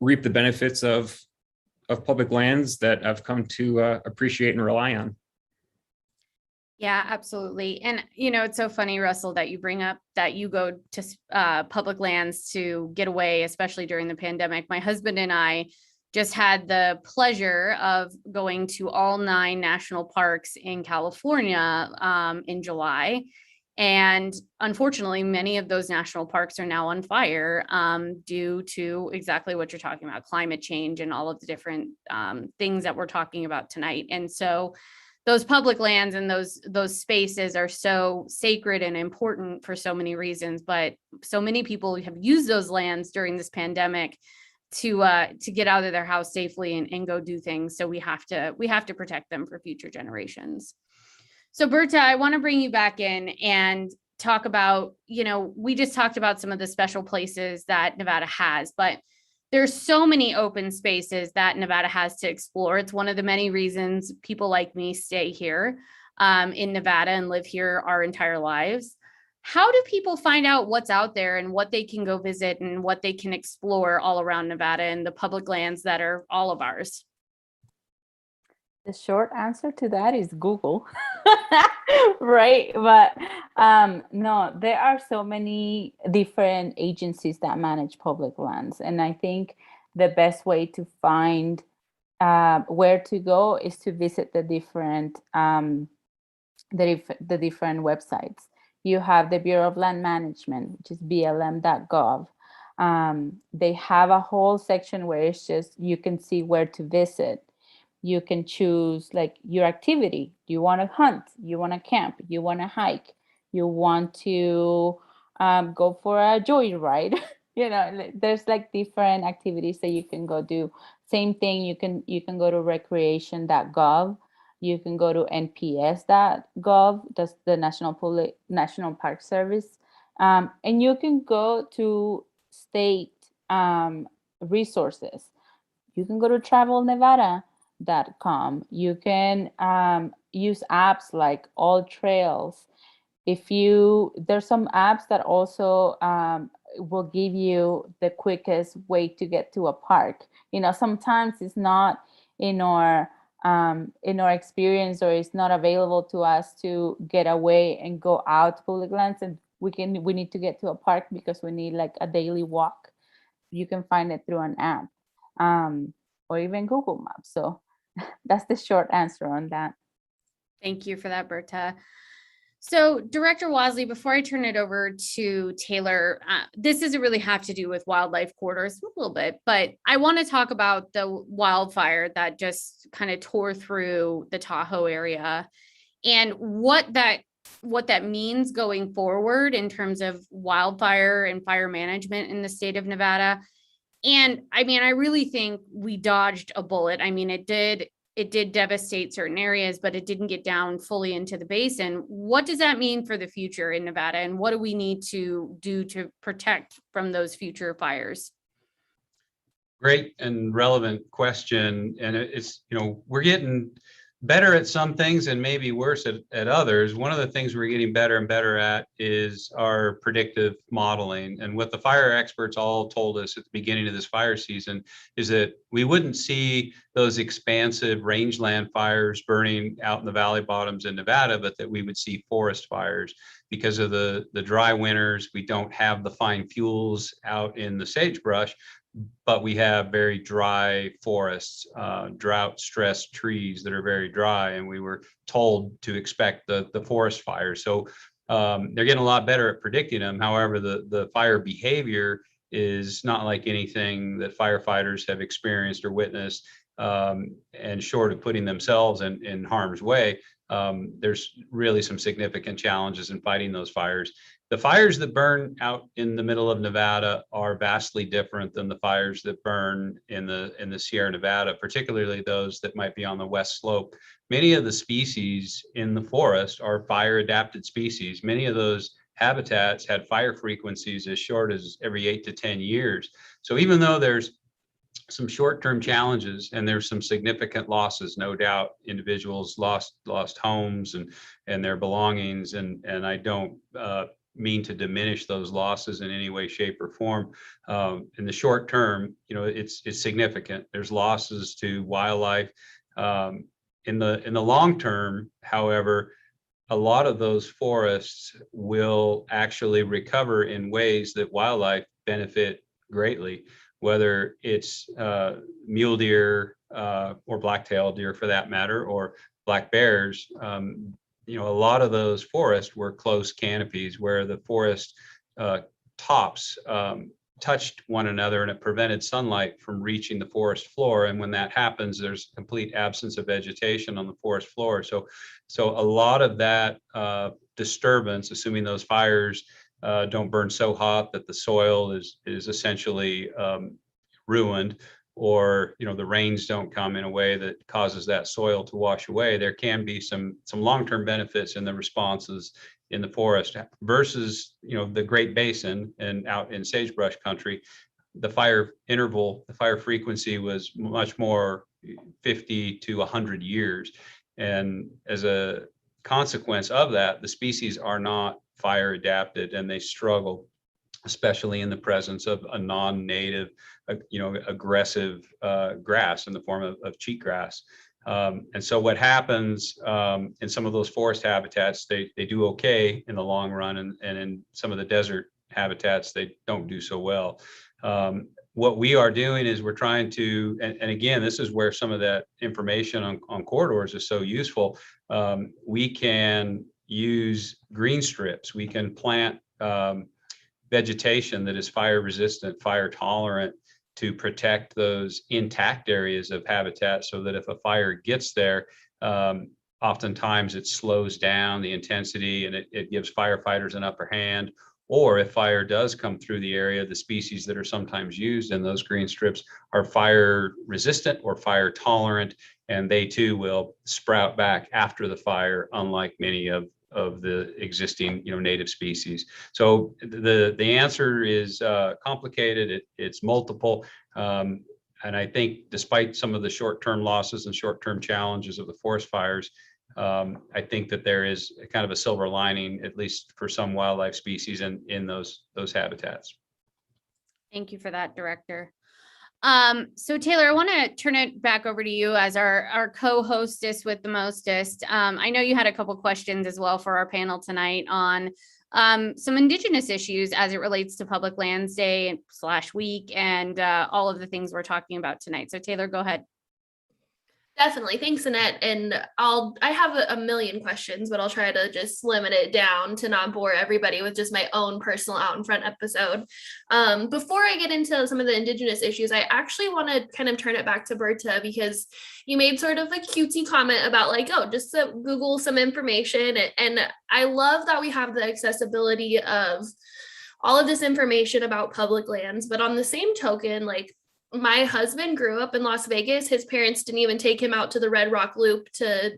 Speaker 7: reap the benefits of public lands that I've come to appreciate and rely on.
Speaker 3: Yeah, absolutely. And, it's so funny, Russell, that you bring up that you go to public lands to get away, especially during the pandemic. My husband and I just had the pleasure of going to all 9 national parks in California in July. And unfortunately, many of those national parks are now on fire due to exactly what you're talking about, climate change and all of the different things that we're talking about tonight. And so those public lands and those spaces are so sacred and important for so many reasons, but so many people have used those lands during this pandemic to get out of their house safely and go do things. So we have to protect them for future generations. So Berta, I want to bring you back in and talk about, we just talked about some of the special places that Nevada has, but there's so many open spaces that Nevada has to explore. It's one of the many reasons people like me stay here in Nevada and live here our entire lives. How do people find out what's out there and what they can go visit and what they can explore all around Nevada and the public lands that are all of ours?
Speaker 6: The short answer to that is Google, right? But no, there are so many different agencies that manage public lands. And I think the best way to find where to go is to visit the different the different websites. You have the Bureau of Land Management, which is blm.gov. They have a whole section where it's just you can see where to visit. You can choose like your activity. Do you want to hunt? You want to camp? You want to hike? You want to go for a joyride? There's like different activities that you can go do. Same thing, you can go to recreation.gov. You can go to nps.gov, that's the National Park Service. And you can go to state resources. You can go to travelnevada.com. You can use apps like All Trails. There's some apps that also will give you the quickest way to get to a park. Sometimes it's not in our experience, or it's not available to us to get away and go out to public lands, and we need to get to a park because we need like a daily walk. You can find it through an app, or even Google Maps. So that's the short answer on that.
Speaker 3: Thank you for that, Berta. So, Director Wasley, before I turn it over to Taylor, this doesn't really have to do with wildlife corridors, a little bit, but I want to talk about the wildfire that just kind of tore through the Tahoe area and what that means going forward in terms of wildfire and fire management in the state of Nevada. And I mean, I really think we dodged a bullet. I mean, it did devastate certain areas, but it didn't get down fully into the basin. What does that mean for the future in Nevada? And what do we need to do to protect from those future fires?
Speaker 5: Great and relevant question. And it's, we're getting better at some things and maybe worse at others. One of the things we're getting better and better at is our predictive modeling. And what the fire experts all told us at the beginning of this fire season is that we wouldn't see those expansive rangeland fires burning out in the valley bottoms in Nevada, but that we would see forest fires. Because of the dry winters, we don't have the fine fuels out in the sagebrush, but we have very dry forests, drought-stressed trees that are very dry, and we were told to expect the forest fires. So they're getting a lot better at predicting them. However, the fire behavior is not like anything that firefighters have experienced or witnessed, and short of putting themselves in harm's way, there's really some significant challenges in fighting those fires. The fires that burn out in the middle of Nevada are vastly different than the fires that burn in the Sierra Nevada, particularly those that might be on the west slope. Many of the species in the forest are fire adapted species. Many of those habitats had fire frequencies as short as every 8 to 10 years. So even though there's some short-term challenges and there's some significant losses, no doubt, individuals lost homes and their belongings, and I don't mean to diminish those losses in any way, shape, or form. In the short term, it's significant. There's losses to wildlife. In the long term, however, a lot of those forests will actually recover in ways that wildlife benefit greatly, whether it's mule deer or black-tailed deer for that matter, or black bears. A lot of those forests were close canopies where the forest tops touched one another, and it prevented sunlight from reaching the forest floor. And when that happens, there's complete absence of vegetation on the forest floor. So a lot of that disturbance, assuming those fires don't burn so hot that the soil is essentially ruined, or the rains don't come in a way that causes that soil to wash away, there can be some long-term benefits in the responses in the forest versus the Great Basin and out in sagebrush country. The fire frequency was much more 50 to 100 years, and as a consequence of that, the species are not fire adapted, and they struggle, especially in the presence of a non-native, aggressive grass in the form of cheatgrass. And so what happens in some of those forest habitats, they do okay in the long run, and in some of the desert habitats, they don't do so well. What we are doing is we're trying to, and again, this is where some of that information on corridors is so useful. We can use green strips. We can plant vegetation that is fire resistant, fire tolerant, to protect those intact areas of habitat, so that if a fire gets there, oftentimes it slows down the intensity and it gives firefighters an upper hand. Or if fire does come through the area, the species that are sometimes used in those green strips are fire resistant or fire tolerant, and they too will sprout back after the fire, unlike many of the existing native species. So the answer is complicated. It's multiple. And I think despite some of the short-term losses and short-term challenges of the forest fires, I think that there is a kind of a silver lining, at least for some wildlife species in those habitats.
Speaker 3: Thank you for that, Director. So Taylor, I want to turn it back over to you as our co-hostess with the mostest. I know you had a couple questions as well for our panel tonight on some Indigenous issues as it relates to Public Lands Day / week and all of the things we're talking about tonight. So Taylor, go ahead.
Speaker 4: Definitely. Thanks, Annette. And I have a million questions, but I'll try to just limit it down to not bore everybody with just my own personal out in front episode. Before I get into some of the Indigenous issues, I actually want to kind of turn it back to Berta, because you made sort of a cutesy comment about like, oh, just to Google some information. And I love that we have the accessibility of all of this information about public lands. But on the same token, like, my husband grew up in Las Vegas. His parents didn't even take him out to the Red Rock Loop to,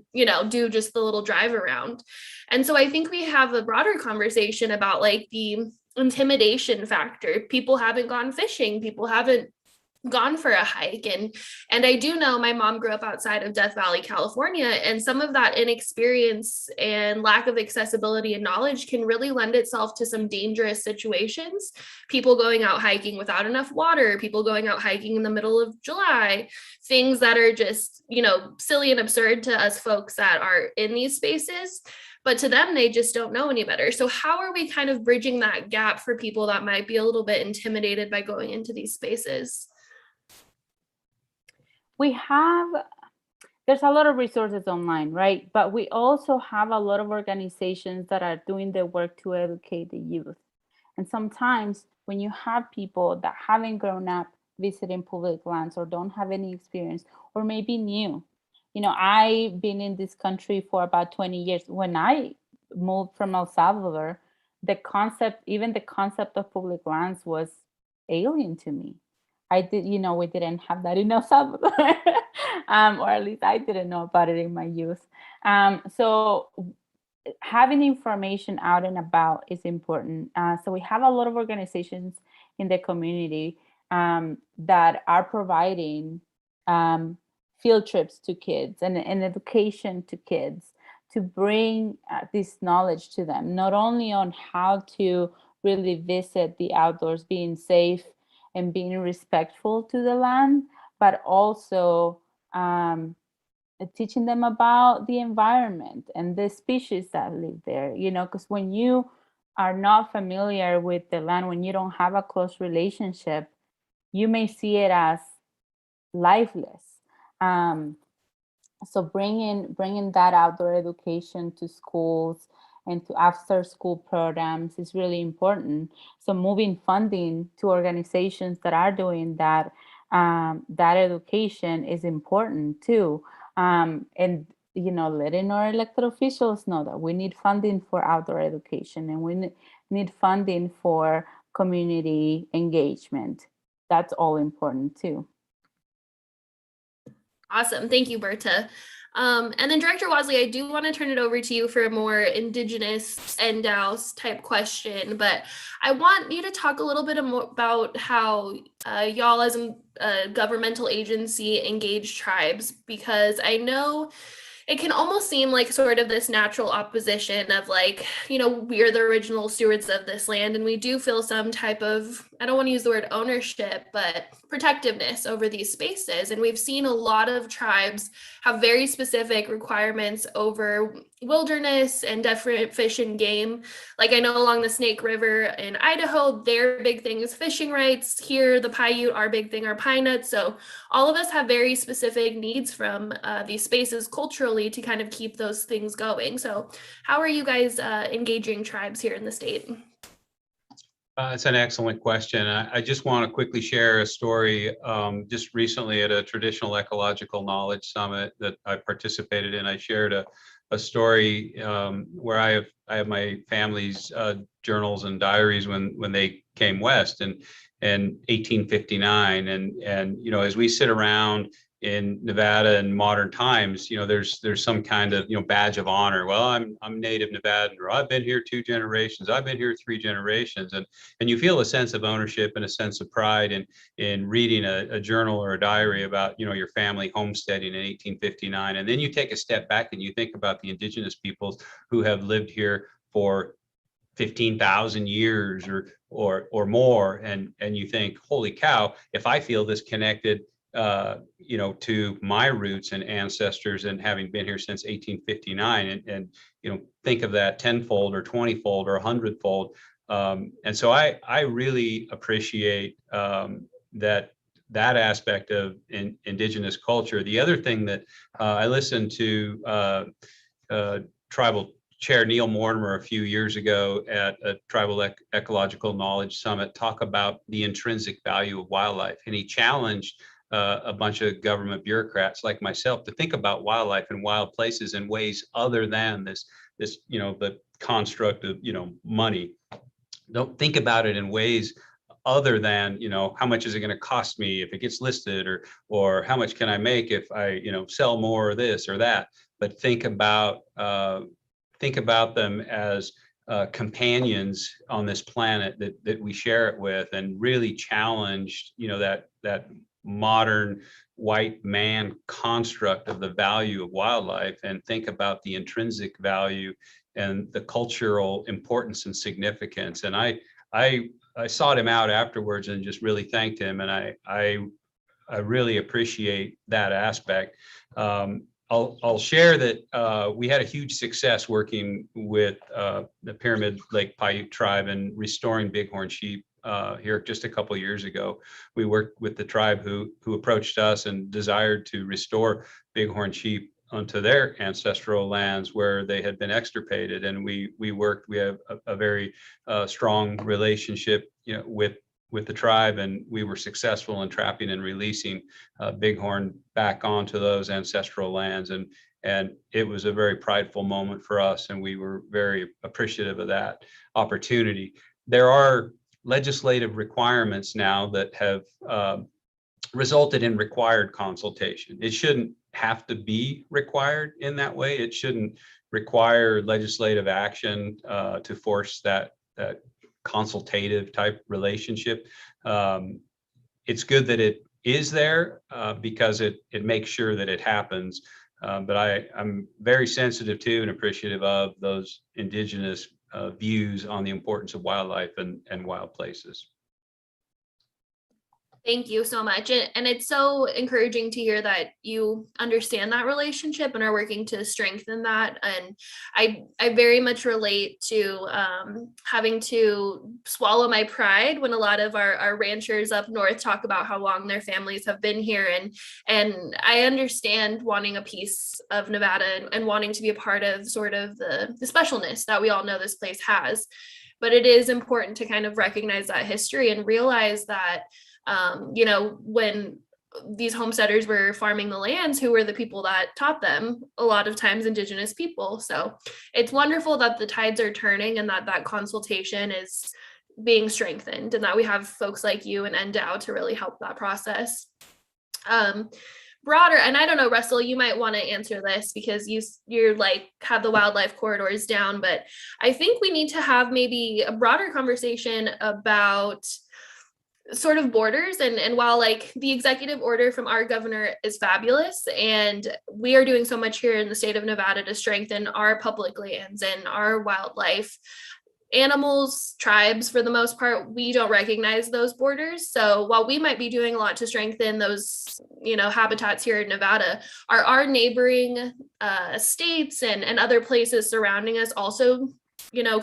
Speaker 4: do just the little drive around. And so I think we have a broader conversation about like the intimidation factor. People haven't gone fishing. People haven't gone for a hike. And I do know my mom grew up outside of Death Valley, California, and some of that inexperience and lack of accessibility and knowledge can really lend itself to some dangerous situations. People going out hiking without enough water, people going out hiking in the middle of July, things that are just, silly and absurd to us folks that are in these spaces. But to them, they just don't know any better. So how are we kind of bridging that gap for people that might be a little bit intimidated by going into these spaces?
Speaker 6: There's a lot of resources online, right? But we also have a lot of organizations that are doing the work to educate the youth. And sometimes when you have people that haven't grown up visiting public lands or don't have any experience or maybe new, I've been in this country for about 20 years. When I moved from El Salvador, the concept of public lands was alien to me. We didn't have that in El Salvador, or at least I didn't know about it in my youth. So having information out and about is important. So we have a lot of organizations in the community that are providing field trips to kids and education to kids to bring this knowledge to them, not only on how to really visit the outdoors, being safe and being respectful to the land, but also teaching them about the environment and the species that live there, because when you are not familiar with the land, when you don't have a close relationship, you may see it as lifeless. So bringing that outdoor education to schools and to after school programs is really important. So moving funding to organizations that are doing that education is important too. And letting our elected officials know that we need funding for outdoor education and we need funding for community engagement. That's all important too.
Speaker 4: Awesome. Thank you, Berta. And then Director Wasley, I do want to turn it over to you for a more Indigenous NDOWS type question, but I want you to talk a little bit more about how y'all as a governmental agency engage tribes, because I know it can almost seem like sort of this natural opposition of like, we're the original stewards of this land, and we do feel some type of, I don't want to use the word ownership, but protectiveness over these spaces. And we've seen a lot of tribes have very specific requirements over wilderness and different fish and game. Like I know along the Snake River in Idaho, their big thing is fishing rights. Here, the Paiute, our big thing are pine nuts. So all of us have very specific needs from these spaces culturally to kind of keep those things going. So how are you guys engaging tribes here in the state?
Speaker 5: It's an excellent question. I just want to quickly share a story. Just recently at a traditional ecological knowledge summit that I participated in, I shared a story where I have my family's journals and diaries when they came west in 1859, and as we sit around in Nevada in modern times, there's some kind of badge of honor. Well, I'm native Nevadan, or I've been here 2 generations, I've been here 3 generations, and you feel a sense of ownership and a sense of pride in reading a journal or a diary about your family homesteading in 1859. And then you take a step back and you think about the indigenous peoples who have lived here for 15,000 years or more, and you think, holy cow, if I feel this connected to my roots and ancestors, and having been here since 1859, and think of that tenfold or 20-fold or 100-fold. And so I really appreciate that aspect of indigenous culture. The other thing that I listened to tribal Chair Neil Mortimer a few years ago at a tribal ecological knowledge summit talk about the intrinsic value of wildlife, and he challenged a bunch of government bureaucrats like myself to think about wildlife and wild places in ways other than this the construct of money. Don't think about it in ways other than how much is it going to cost me if it gets listed, or how much can I make if I sell more of this or that. But think about them as companions on this planet that we share it with, and really challenged that modern white man construct of the value of wildlife, and think about the intrinsic value and the cultural importance and significance. And I sought him out afterwards and just really thanked him, and I really appreciate that aspect. I'll share that we had a huge success working with the Pyramid Lake Paiute tribe and restoring Bighorn Sheep here just a couple of years ago. We worked with the tribe who approached us and desired to restore Bighorn Sheep onto their ancestral lands where they had been extirpated, and we have a very strong relationship with the tribe, and we were successful in trapping and releasing bighorn back onto those ancestral lands, and it was a very prideful moment for us, and we were very appreciative of that opportunity. There are legislative requirements now that have resulted in required consultation. It shouldn't have to be required in that way. It shouldn't require legislative action to force that consultative type relationship. It's good that it is there because it makes sure that it happens. But I'm very sensitive to and appreciative of those indigenous views on the importance of wildlife and wild places.
Speaker 4: Thank you so much. And it's so encouraging to hear that you understand that relationship and are working to strengthen that. And I very much relate to having to swallow my pride when a lot of our ranchers up north talk about how long their families have been here. And I understand wanting a piece of Nevada and wanting to be a part of sort of the specialness that we all know this place has. But it is important to kind of recognize that history and realize that when these homesteaders were farming the lands, who were the people that taught them? A lot of times indigenous people. So it's wonderful that the tides are turning and that consultation is being strengthened, and that we have folks like you and NDOW to really help that process. Broader, and I don't know, Russell, you might want to answer this because you're like have the wildlife corridors down, but I think we need to have maybe a broader conversation about sort of borders. And while like the executive order from our governor is fabulous, and we are doing so much here in the state of Nevada to strengthen our public lands and our wildlife, animals, tribes, for the most part, we don't recognize those borders. So while we might be doing a lot to strengthen those, habitats here in Nevada, our neighboring states and other places surrounding us also,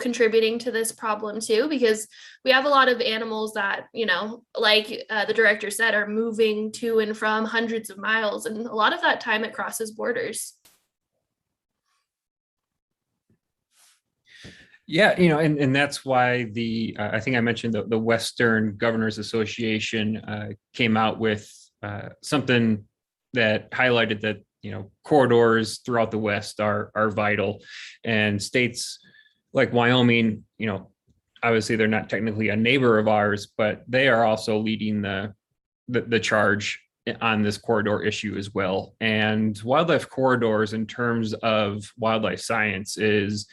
Speaker 4: contributing to this problem too, because we have a lot of animals that, like the director said, are moving to and from hundreds of miles, and a lot of that time it crosses borders.
Speaker 7: Yeah, and that's why I think I mentioned the Western Governors Association came out with something that highlighted that, corridors throughout the West are vital, and states like Wyoming, obviously they're not technically a neighbor of ours, but they are also leading the charge on this corridor issue as well. And wildlife corridors, in terms of wildlife science, is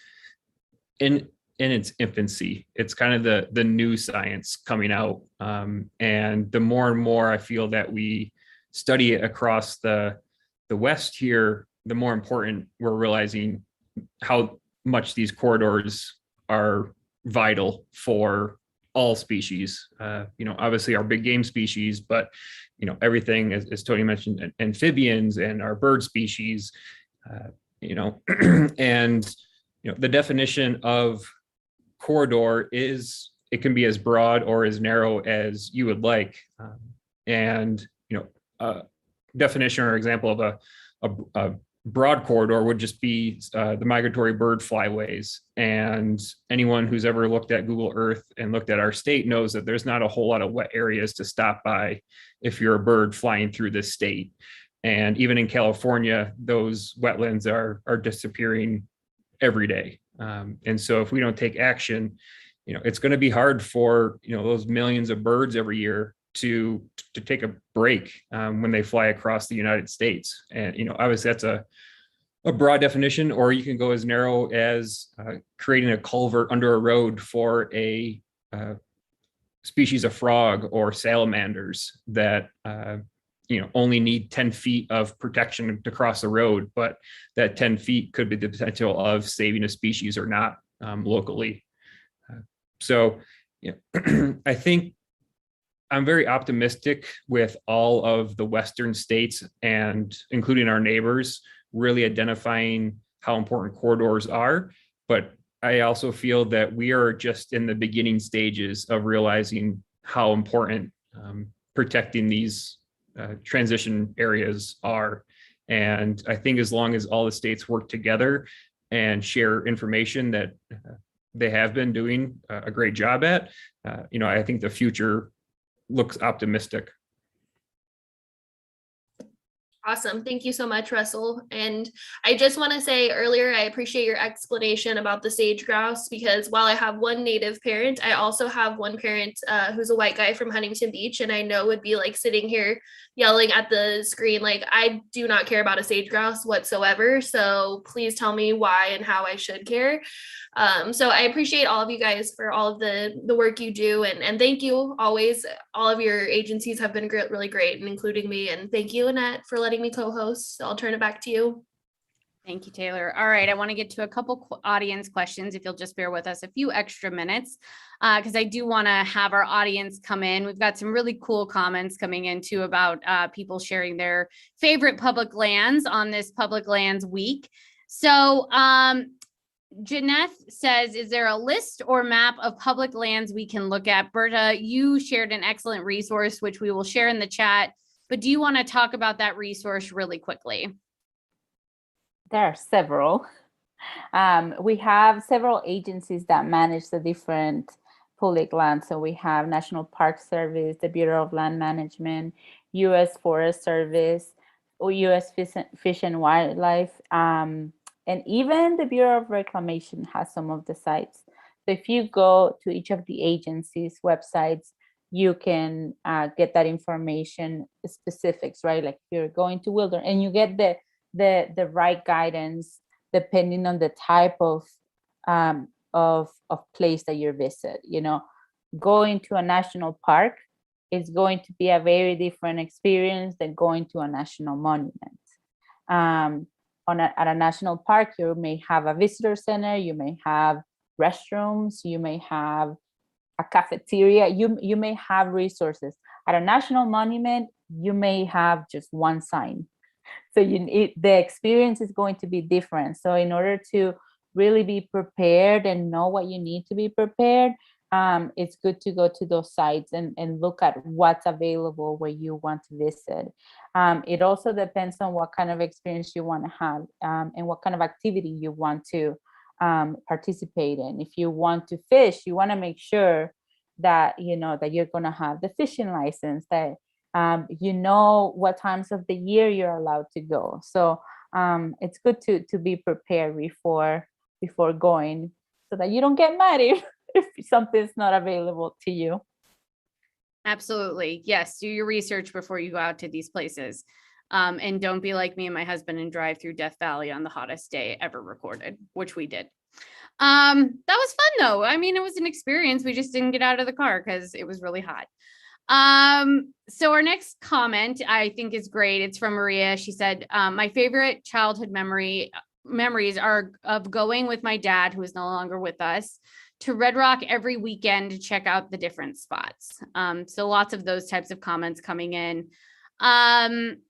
Speaker 7: in its infancy. It's kind of the new science coming out. And the more and more I feel that we study it across the West here, the more important we're realizing how much these corridors are vital for all species. Obviously our big game species, but everything, as Tony mentioned, amphibians and our bird species, and the definition of corridor is, it can be as broad or as narrow as you would like. Definition or example of a broad corridor would just be the migratory bird flyways. And anyone who's ever looked at Google Earth and looked at our state knows that there's not a whole lot of wet areas to stop by if you're a bird flying through this state. And even in California, those wetlands are disappearing every day. And so if we don't take action, it's going to be hard for, those millions of birds every year to take a break when they fly across the United States. And, obviously that's a broad definition, or you can go as narrow as creating a culvert under a road for a species of frog or salamanders that, only need 10 feet of protection to cross the road, but that 10 feet could be the potential of saving a species or not locally. So I think I'm very optimistic with all of the Western states, and including our neighbors, really identifying how important corridors are. But I also feel that we are just in the beginning stages of realizing how important protecting these transition areas are. And I think as long as all the states work together and share information that they have been doing a great job at, I think the future looks optimistic.
Speaker 4: Awesome. Thank you so much, Russell. And I just want to say earlier, I appreciate your explanation about the sage grouse, because while I have one native parent, I also have one parent who's a white guy from Huntington Beach, and I know would be like sitting here yelling at the screen, like, I do not care about a sage grouse whatsoever. So please tell me why and how I should care. So I appreciate all of you guys for all of the work you do. And thank you always. All of your agencies have been really great, and including me. And thank you, Annette, for letting me co-host. I'll turn it back to you.
Speaker 3: Thank you, Taylor. All right, I want to get to a couple audience questions, if you'll just bear with us a few extra minutes, because I do want to have our audience come in. We've got some really cool comments coming in too about people sharing their favorite public lands on this Public Lands Week. So Jeanette says, is there a list or map of public lands we can look at? Berta, you shared an excellent resource, which we will share in the chat, but do you want to talk about that resource really quickly?
Speaker 6: There are several. We have several agencies that manage the different public lands. So we have National Park Service, the Bureau of Land Management, U.S. Forest Service, or U.S. Fish and Wildlife, and even the Bureau of Reclamation has some of the sites. So if you go to each of the agencies' websites, you can get that information specifics, right? Like if you're going to Wilderness, and you get the right guidance depending on the type of place that you visit. Going to a national park, it's going to be a very different experience than going to a national monument. At a national park, you may have a visitor center, you may have restrooms, you may have a cafeteria, you may have resources. At a national monument, you may have just one sign. So the experience is going to be different. So in order to really be prepared and know what you need to be prepared, it's good to go to those sites and look at what's available where you want to visit. It also depends on what kind of experience you want to have, and what kind of activity you want to participate in. If you want to fish, you want to make sure that that you're going to have the fishing license, that what times of the year you're allowed to go. So it's good to be prepared before going, so that you don't get mad if something's not available to you.
Speaker 3: Absolutely. Yes. Do your research before you go out to these places. And don't be like me and my husband and drive through Death Valley on the hottest day ever recorded, which we did. That was fun though. I mean, it was an experience. We just didn't get out of the car because it was really hot. So our next comment I think is great. It's from Maria. She said, my favorite childhood memories are of going with my dad, who is no longer with us, to Red Rock every weekend to check out the different spots. So lots of those types of comments coming in.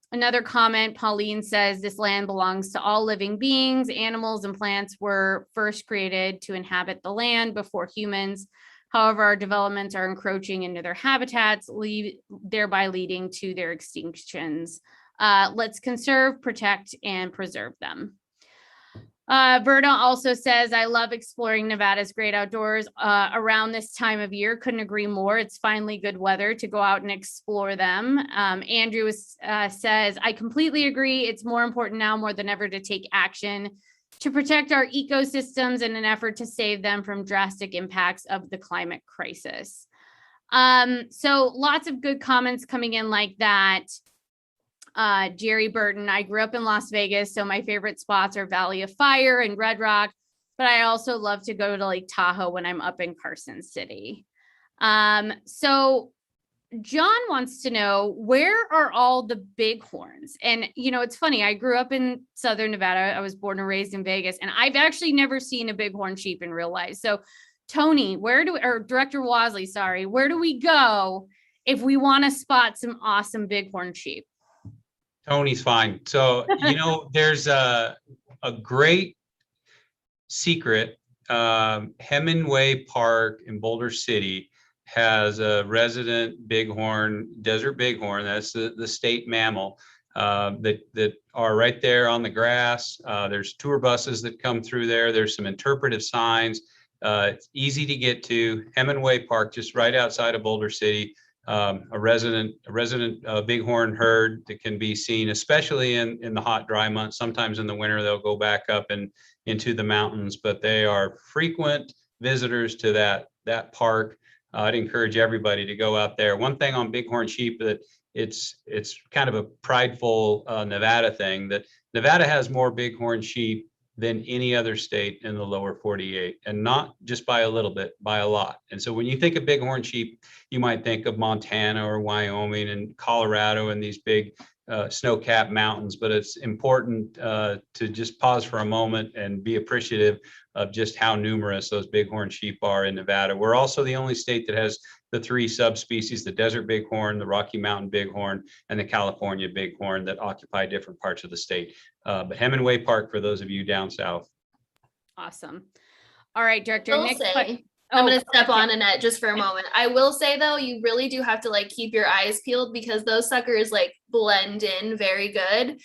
Speaker 3: Another comment, Pauline says, this land belongs to all living beings. Animals and plants were first created to inhabit the land before humans. However, our developments are encroaching into their habitats, thereby leading to their extinctions. Let's conserve, protect, and preserve them. Verna also says, I love exploring Nevada's great outdoors around this time of year. Couldn't agree more. It's finally good weather to go out and explore them. Andrew says, I completely agree. It's more important now more than ever to take action to protect our ecosystems in an effort to save them from drastic impacts of the climate crisis. So lots of good comments coming in like that. Jerry Burton, I grew up in Las Vegas, so my favorite spots are Valley of Fire and Red Rock, but I also love to go to Lake Tahoe when I'm up in Carson City. So John wants to know, where are all the bighorns? And, it's funny, I grew up in Southern Nevada. I was born and raised in Vegas, and I've actually never seen a bighorn sheep in real life. So Tony, or Director Wasley, sorry, where do we go if we want to spot some awesome bighorn sheep?
Speaker 5: Tony's fine. So, there's a great secret. Hemingway Park in Boulder City has a resident bighorn, desert bighorn. That's the state mammal that are right there on the grass. There's tour buses that come through there. There's some interpretive signs. It's easy to get to. Hemingway Park, just right outside of Boulder City. A resident bighorn herd that can be seen, especially in the hot, dry months. Sometimes in the winter, they'll go back up and into the mountains, but they are frequent visitors to that park. I'd encourage everybody to go out there. One thing on bighorn sheep, that it's kind of a prideful Nevada thing, that Nevada has more bighorn sheep than any other state in the lower 48, and not just by a little bit, by a lot. And so when you think of bighorn sheep, you might think of Montana or Wyoming and Colorado and these big snow-capped mountains, but it's important to just pause for a moment and be appreciative of just how numerous those bighorn sheep are in Nevada. We're also the only state that has the three subspecies, the desert bighorn, the Rocky Mountain bighorn, and the California bighorn, that occupy different parts of the state. But Hemingway Park, for those of you down south.
Speaker 3: Awesome. All right, Director.
Speaker 4: I'm going to step on Annette just for a moment. I will say though, you really do have to keep your eyes peeled, because those suckers blend in very good.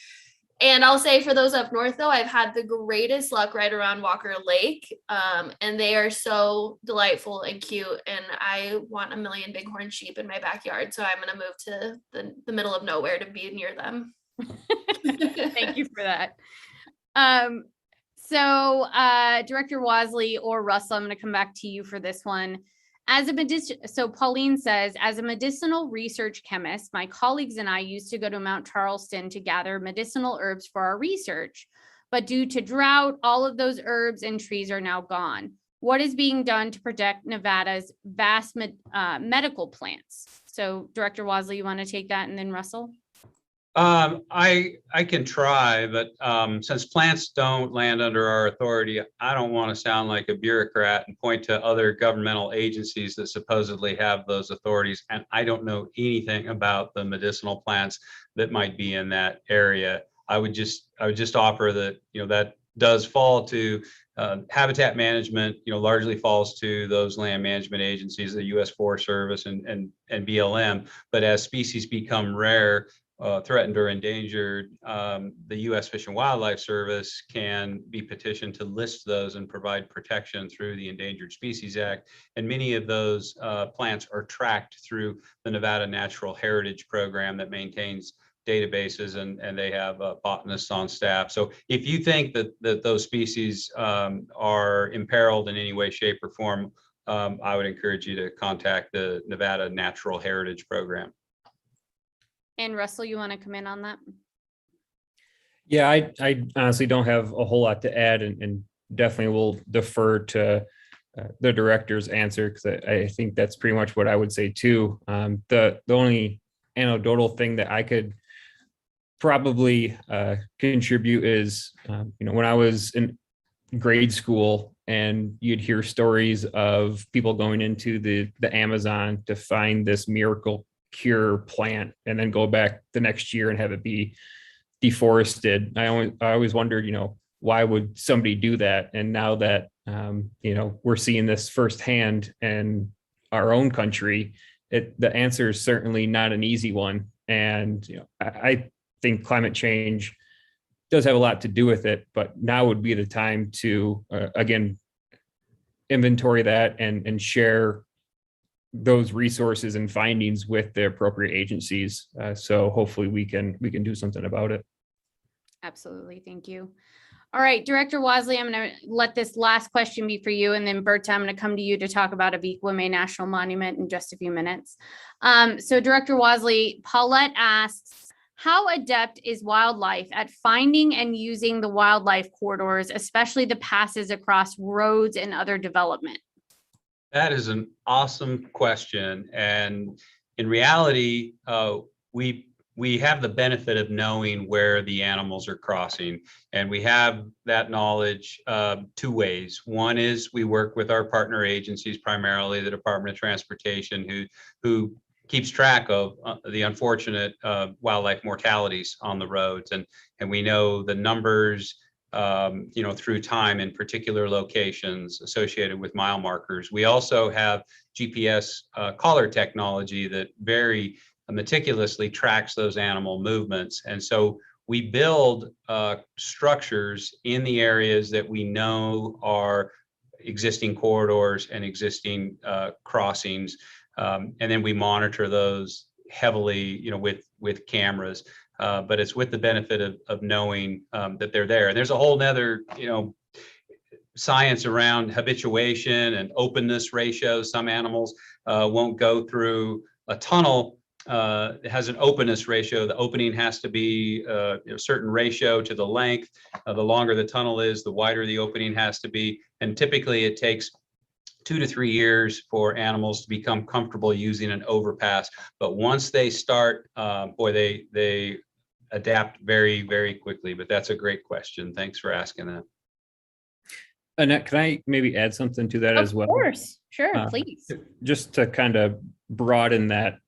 Speaker 4: And I'll say, for those up north though, I've had the greatest luck right around Walker Lake. And they are so delightful and cute. And I want a million bighorn sheep in my backyard. So I'm going to move to the middle of nowhere to be near them.
Speaker 3: Thank you for that. So Director Wasley or Russell, I'm going to come back to you for this one. So Pauline says, as a medicinal research chemist, my colleagues and I used to go to Mount Charleston to gather medicinal herbs for our research. But due to drought, all of those herbs and trees are now gone. What is being done to protect Nevada's vast medical plants? So Director Wasley, you want to take that, and then Russell?
Speaker 5: I can try, but since plants don't land under our authority, I don't want to sound like a bureaucrat and point to other governmental agencies that supposedly have those authorities. And I don't know anything about the medicinal plants that might be in that area. I would just offer that, that does fall to habitat management, largely falls to those land management agencies, the U.S. Forest Service and BLM. But as species become rare, threatened or endangered, the U.S. Fish and Wildlife Service can be petitioned to list those and provide protection through the Endangered Species Act. And many of those plants are tracked through the Nevada Natural Heritage Program that maintains databases, and they have botanists on staff. So if you think that those species are imperiled in any way, shape, or form, I would encourage you to contact the Nevada Natural Heritage Program.
Speaker 3: And Russell, you want to come in on that?
Speaker 7: Yeah, I honestly don't have a whole lot to add, and definitely will defer to the director's answer, because I think that's pretty much what I would say too. The only anecdotal thing that I could probably contribute is, when I was in grade school and you'd hear stories of people going into the Amazon to find this miracle cure plant and then go back the next year and have it be deforested. I always wondered, why would somebody do that? And now that, we're seeing this firsthand in our own country, the answer is certainly not an easy one. And, I think climate change does have a lot to do with it, but now would be the time to, again, inventory that and share those resources and findings with the appropriate agencies. So hopefully we can do something about it.
Speaker 3: Absolutely. Thank you. All right, Director Wasley, I'm going to let this last question be for you. And then Berta, I'm going to come to you to talk about Avikome National Monument in just a few minutes. So Director Wasley, Paulette asks, how adept is wildlife at finding and using the wildlife corridors, especially the passes across roads and other development?
Speaker 5: That is an awesome question. And in reality, we have the benefit of knowing where the animals are crossing. And we have that knowledge two ways. One is we work with our partner agencies, primarily the Department of Transportation, who keeps track of the unfortunate wildlife mortalities on the roads. And we know the numbers through time in particular locations associated with mile markers. We also have GPS collar technology that very meticulously tracks those animal movements. And so we build structures in the areas that we know are existing corridors and existing crossings. And then we monitor those heavily, with cameras. But it's with the benefit of knowing that they're there. And there's a whole nother, science around habituation and openness ratios. Some animals won't go through a tunnel. It has an openness ratio. The opening has to be a certain ratio to the length. The longer the tunnel is, the wider the opening has to be. And typically it takes 2 to 3 years for animals to become comfortable using an overpass. But once they start, they adapt very, very quickly. But that's a great question. Thanks for asking that.
Speaker 7: Annette, can I maybe add something to that as well?
Speaker 3: Of course. Sure, please.
Speaker 7: Just to kind of broaden that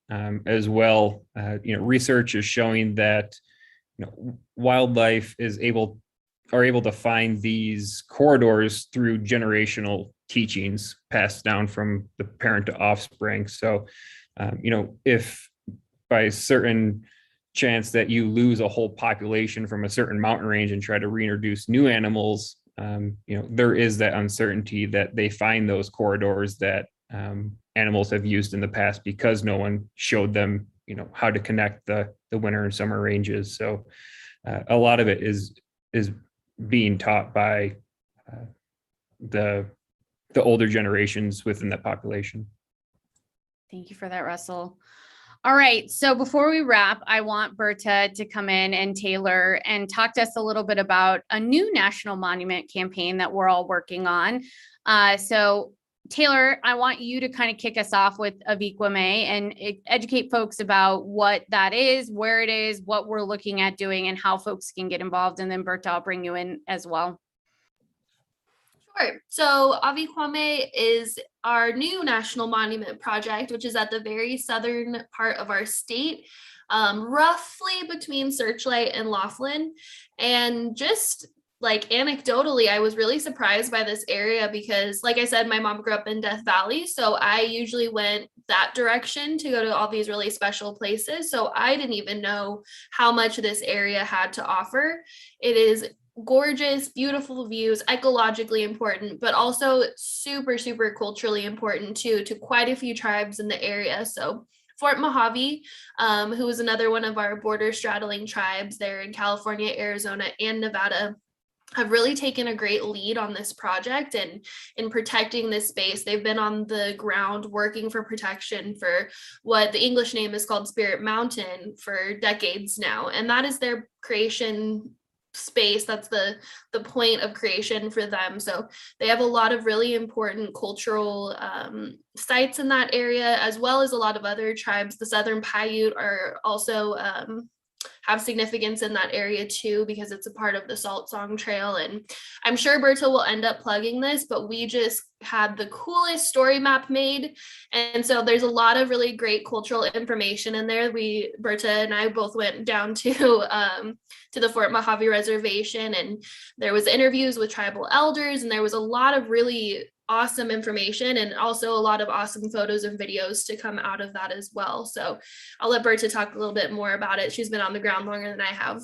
Speaker 7: as well, research is showing that wildlife are able to find these corridors through generational teachings passed down from the parent to offspring. So, if by certain chance that you lose a whole population from a certain mountain range and try to reintroduce new animals, there is that uncertainty that they find those corridors that animals have used in the past because no one showed them, how to connect the winter and summer ranges. So a lot of it is being taught by the older generations within that population.
Speaker 3: Thank you for that, Russell. All right. So before we wrap, I want Berta to come in and Taylor and talk to us a little bit about a new national monument campaign that we're all working on. So Taylor, I want you to kind of kick us off with Avikome and educate folks about what that is, where it is, what we're looking at doing, and how folks can get involved. And then Berta, I'll bring you in as well.
Speaker 4: Sure. So Avi Kwame is our new national monument project, which is at the very southern part of our state, roughly between Searchlight and Laughlin. And just like anecdotally, I was really surprised by this area because, like I said, my mom grew up in Death Valley. So I usually went that direction to go to all these really special places. So I didn't even know how much this area had to offer. It is gorgeous, beautiful views, ecologically important, but also super, super culturally important too, to quite a few tribes in the area. So Fort Mojave, who is another one of our border straddling tribes there in California, Arizona, and Nevada, have really taken a great lead on this project and in protecting this space. They've been on the ground working for protection for what the English name is called Spirit Mountain for decades now. And that is their creation space. That's the point of creation for them. So they have a lot of really important cultural sites in that area, as well as a lot of other tribes. The Southern Paiute are also have significance in that area too, because it's a part of the Salt Song Trail. And I'm sure Berta will end up plugging this, but we just had the coolest story map made. And so there's a lot of really great cultural information in there. Berta and I both went down to the Fort Mojave Reservation, and there was interviews with tribal elders, and there was a lot of really awesome information and also a lot of awesome photos and videos to come out of that as well. So I'll let Berta talk a little bit more about it. She's been on the ground longer than I have.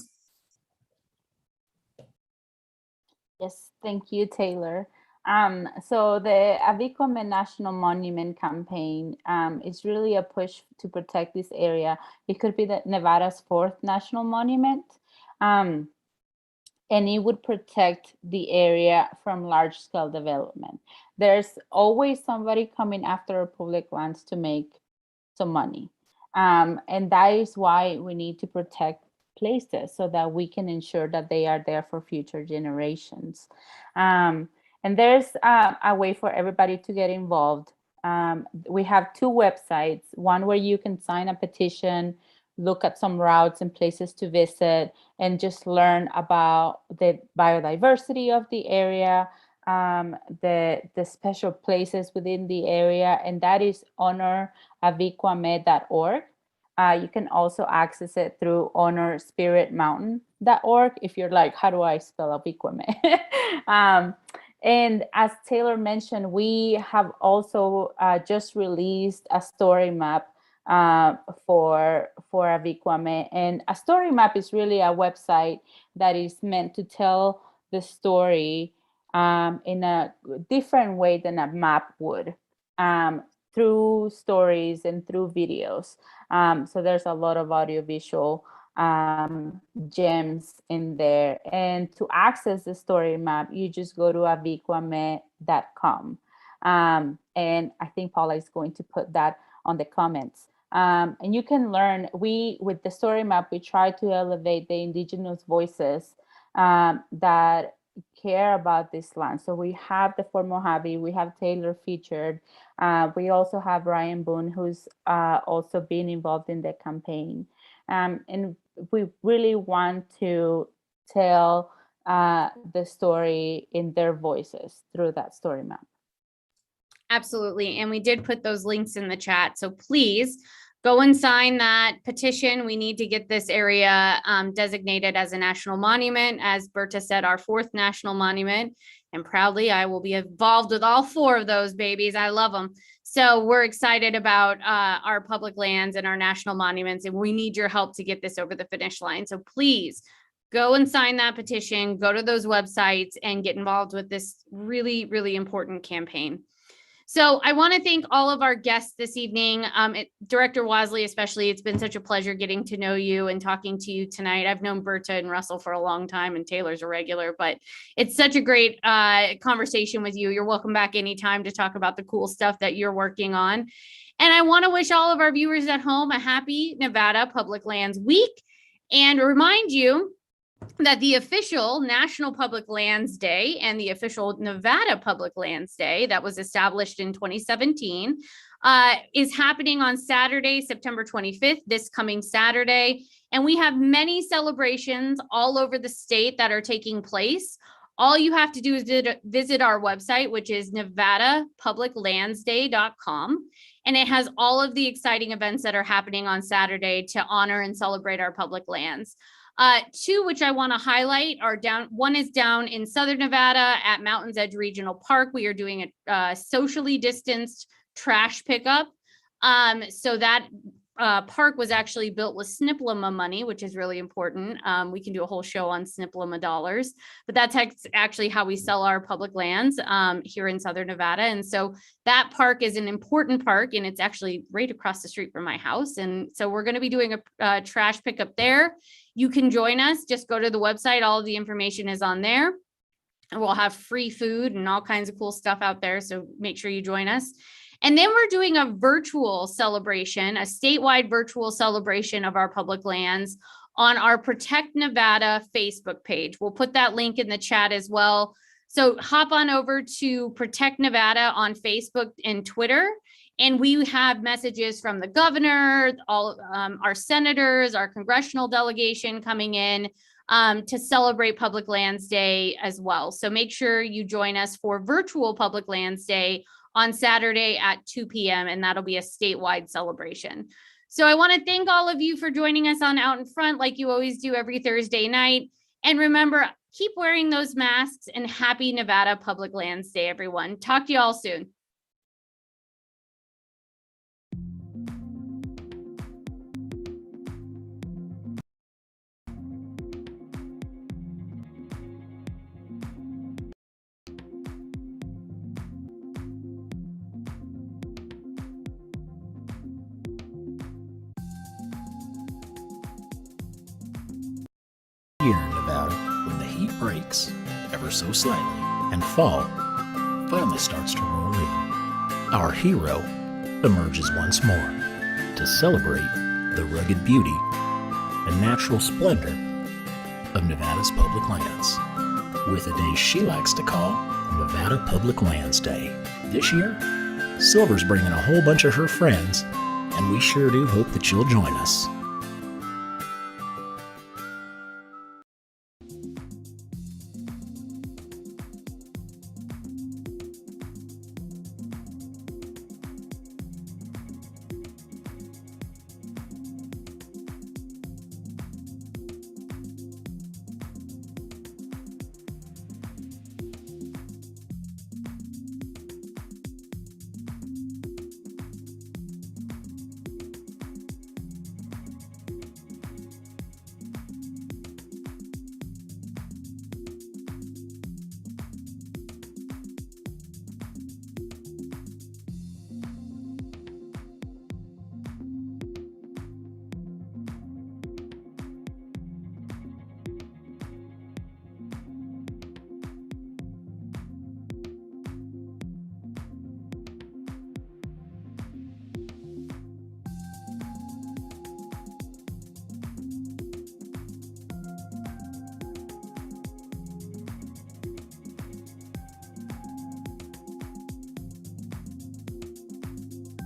Speaker 6: Yes, thank you, Taylor. So the Avikome National Monument campaign is really a push to protect this area. It could be Nevada's 4th national monument. And it would protect the area from large-scale development. There's always somebody coming after our public lands to make some money. And that is why we need to protect places so that we can ensure that they are there for future generations. And there's a way for everybody to get involved. We have 2 websites, one where you can sign a petition, look at some routes and places to visit, and just learn about the biodiversity of the area, the special places within the area, and that is honoravikome.org. You can also access it through honorspiritmountain.org if you're like, how do I spell Avikome? And as Taylor mentioned, we have also just released a story map for Avikome. And a story map is really a website that is meant to tell the story in a different way than a map would, through stories and through videos. So there's a lot of audiovisual gems in there. And to access the story map, you just go to avikome.com. And I think Paula is going to put that on the comments. And you can learn, with the story map, we try to elevate the indigenous voices that care about this land. So we have the Fort Mojave, we have Taylor featured. We also have Ryan Boone, who's also been involved in the campaign. And we really want to tell the story in their voices through that story map.
Speaker 3: Absolutely. And we did put those links in the chat. So please go and sign that petition. We need to get this area designated as a national monument. As Berta said, our 4th national monument. And proudly, I will be involved with all 4 of those babies. I love them. So we're excited about our public lands and our national monuments. And we need your help to get this over the finish line. So please go and sign that petition, go to those websites and get involved with this really, really important campaign. So I want to thank all of our guests this evening. Director Wasley, especially, it's been such a pleasure getting to know you and talking to you tonight. I've known Berta and Russell for a long time, and Taylor's a regular, but it's such a great conversation with you. You're welcome back anytime to talk about the cool stuff that you're working on. And I want to wish all of our viewers at home a happy Nevada Public Lands Week and remind you that the official National Public Lands Day and the official Nevada Public Lands Day that was established in 2017 is happening on Saturday, September 25th, this coming Saturday. And we have many celebrations all over the state that are taking place. All you have to do is visit our website, which is nevadapubliclandsday.com. And it has all of the exciting events that are happening on Saturday to honor and celebrate our public lands. Two, which I want to highlight, are down. One is down in Southern Nevada at Mountains Edge Regional Park. We are doing a socially distanced trash pickup. So that park was actually built with SNPLMA money, which is really important. We can do a whole show on SNPLMA dollars, but that's actually how we sell our public lands here in Southern Nevada. And so that park is an important park, and it's actually right across the street from my house. And so we're going to be doing a trash pickup there. You can join us. Just go to the website. All of the information is on there. And we'll have free food and all kinds of cool stuff out there. So make sure you join us. And then we're doing a virtual celebration, a statewide virtual celebration of our public lands on our Protect Nevada Facebook page. We'll put that link in the chat as well. So hop on over to Protect Nevada on Facebook and Twitter. And we have messages from the governor, all our senators, our congressional delegation coming in to celebrate Public Lands Day as well. So make sure you join us for virtual Public Lands Day on Saturday at 2 p.m. and that'll be a statewide celebration. So I want to thank all of you for joining us on Out in Front, like you always do every Thursday night. And remember, keep wearing those masks, and happy Nevada Public Lands Day, everyone. Talk to you all soon.
Speaker 2: Here in Nevada, when the heat breaks, ever so slightly, and fall finally starts to roll in, our hero emerges once more to celebrate the rugged beauty and natural splendor of Nevada's public lands, with a day she likes to call Nevada Public Lands Day. This year, Silver's bringing a whole bunch of her friends, and we sure do hope that you'll join us.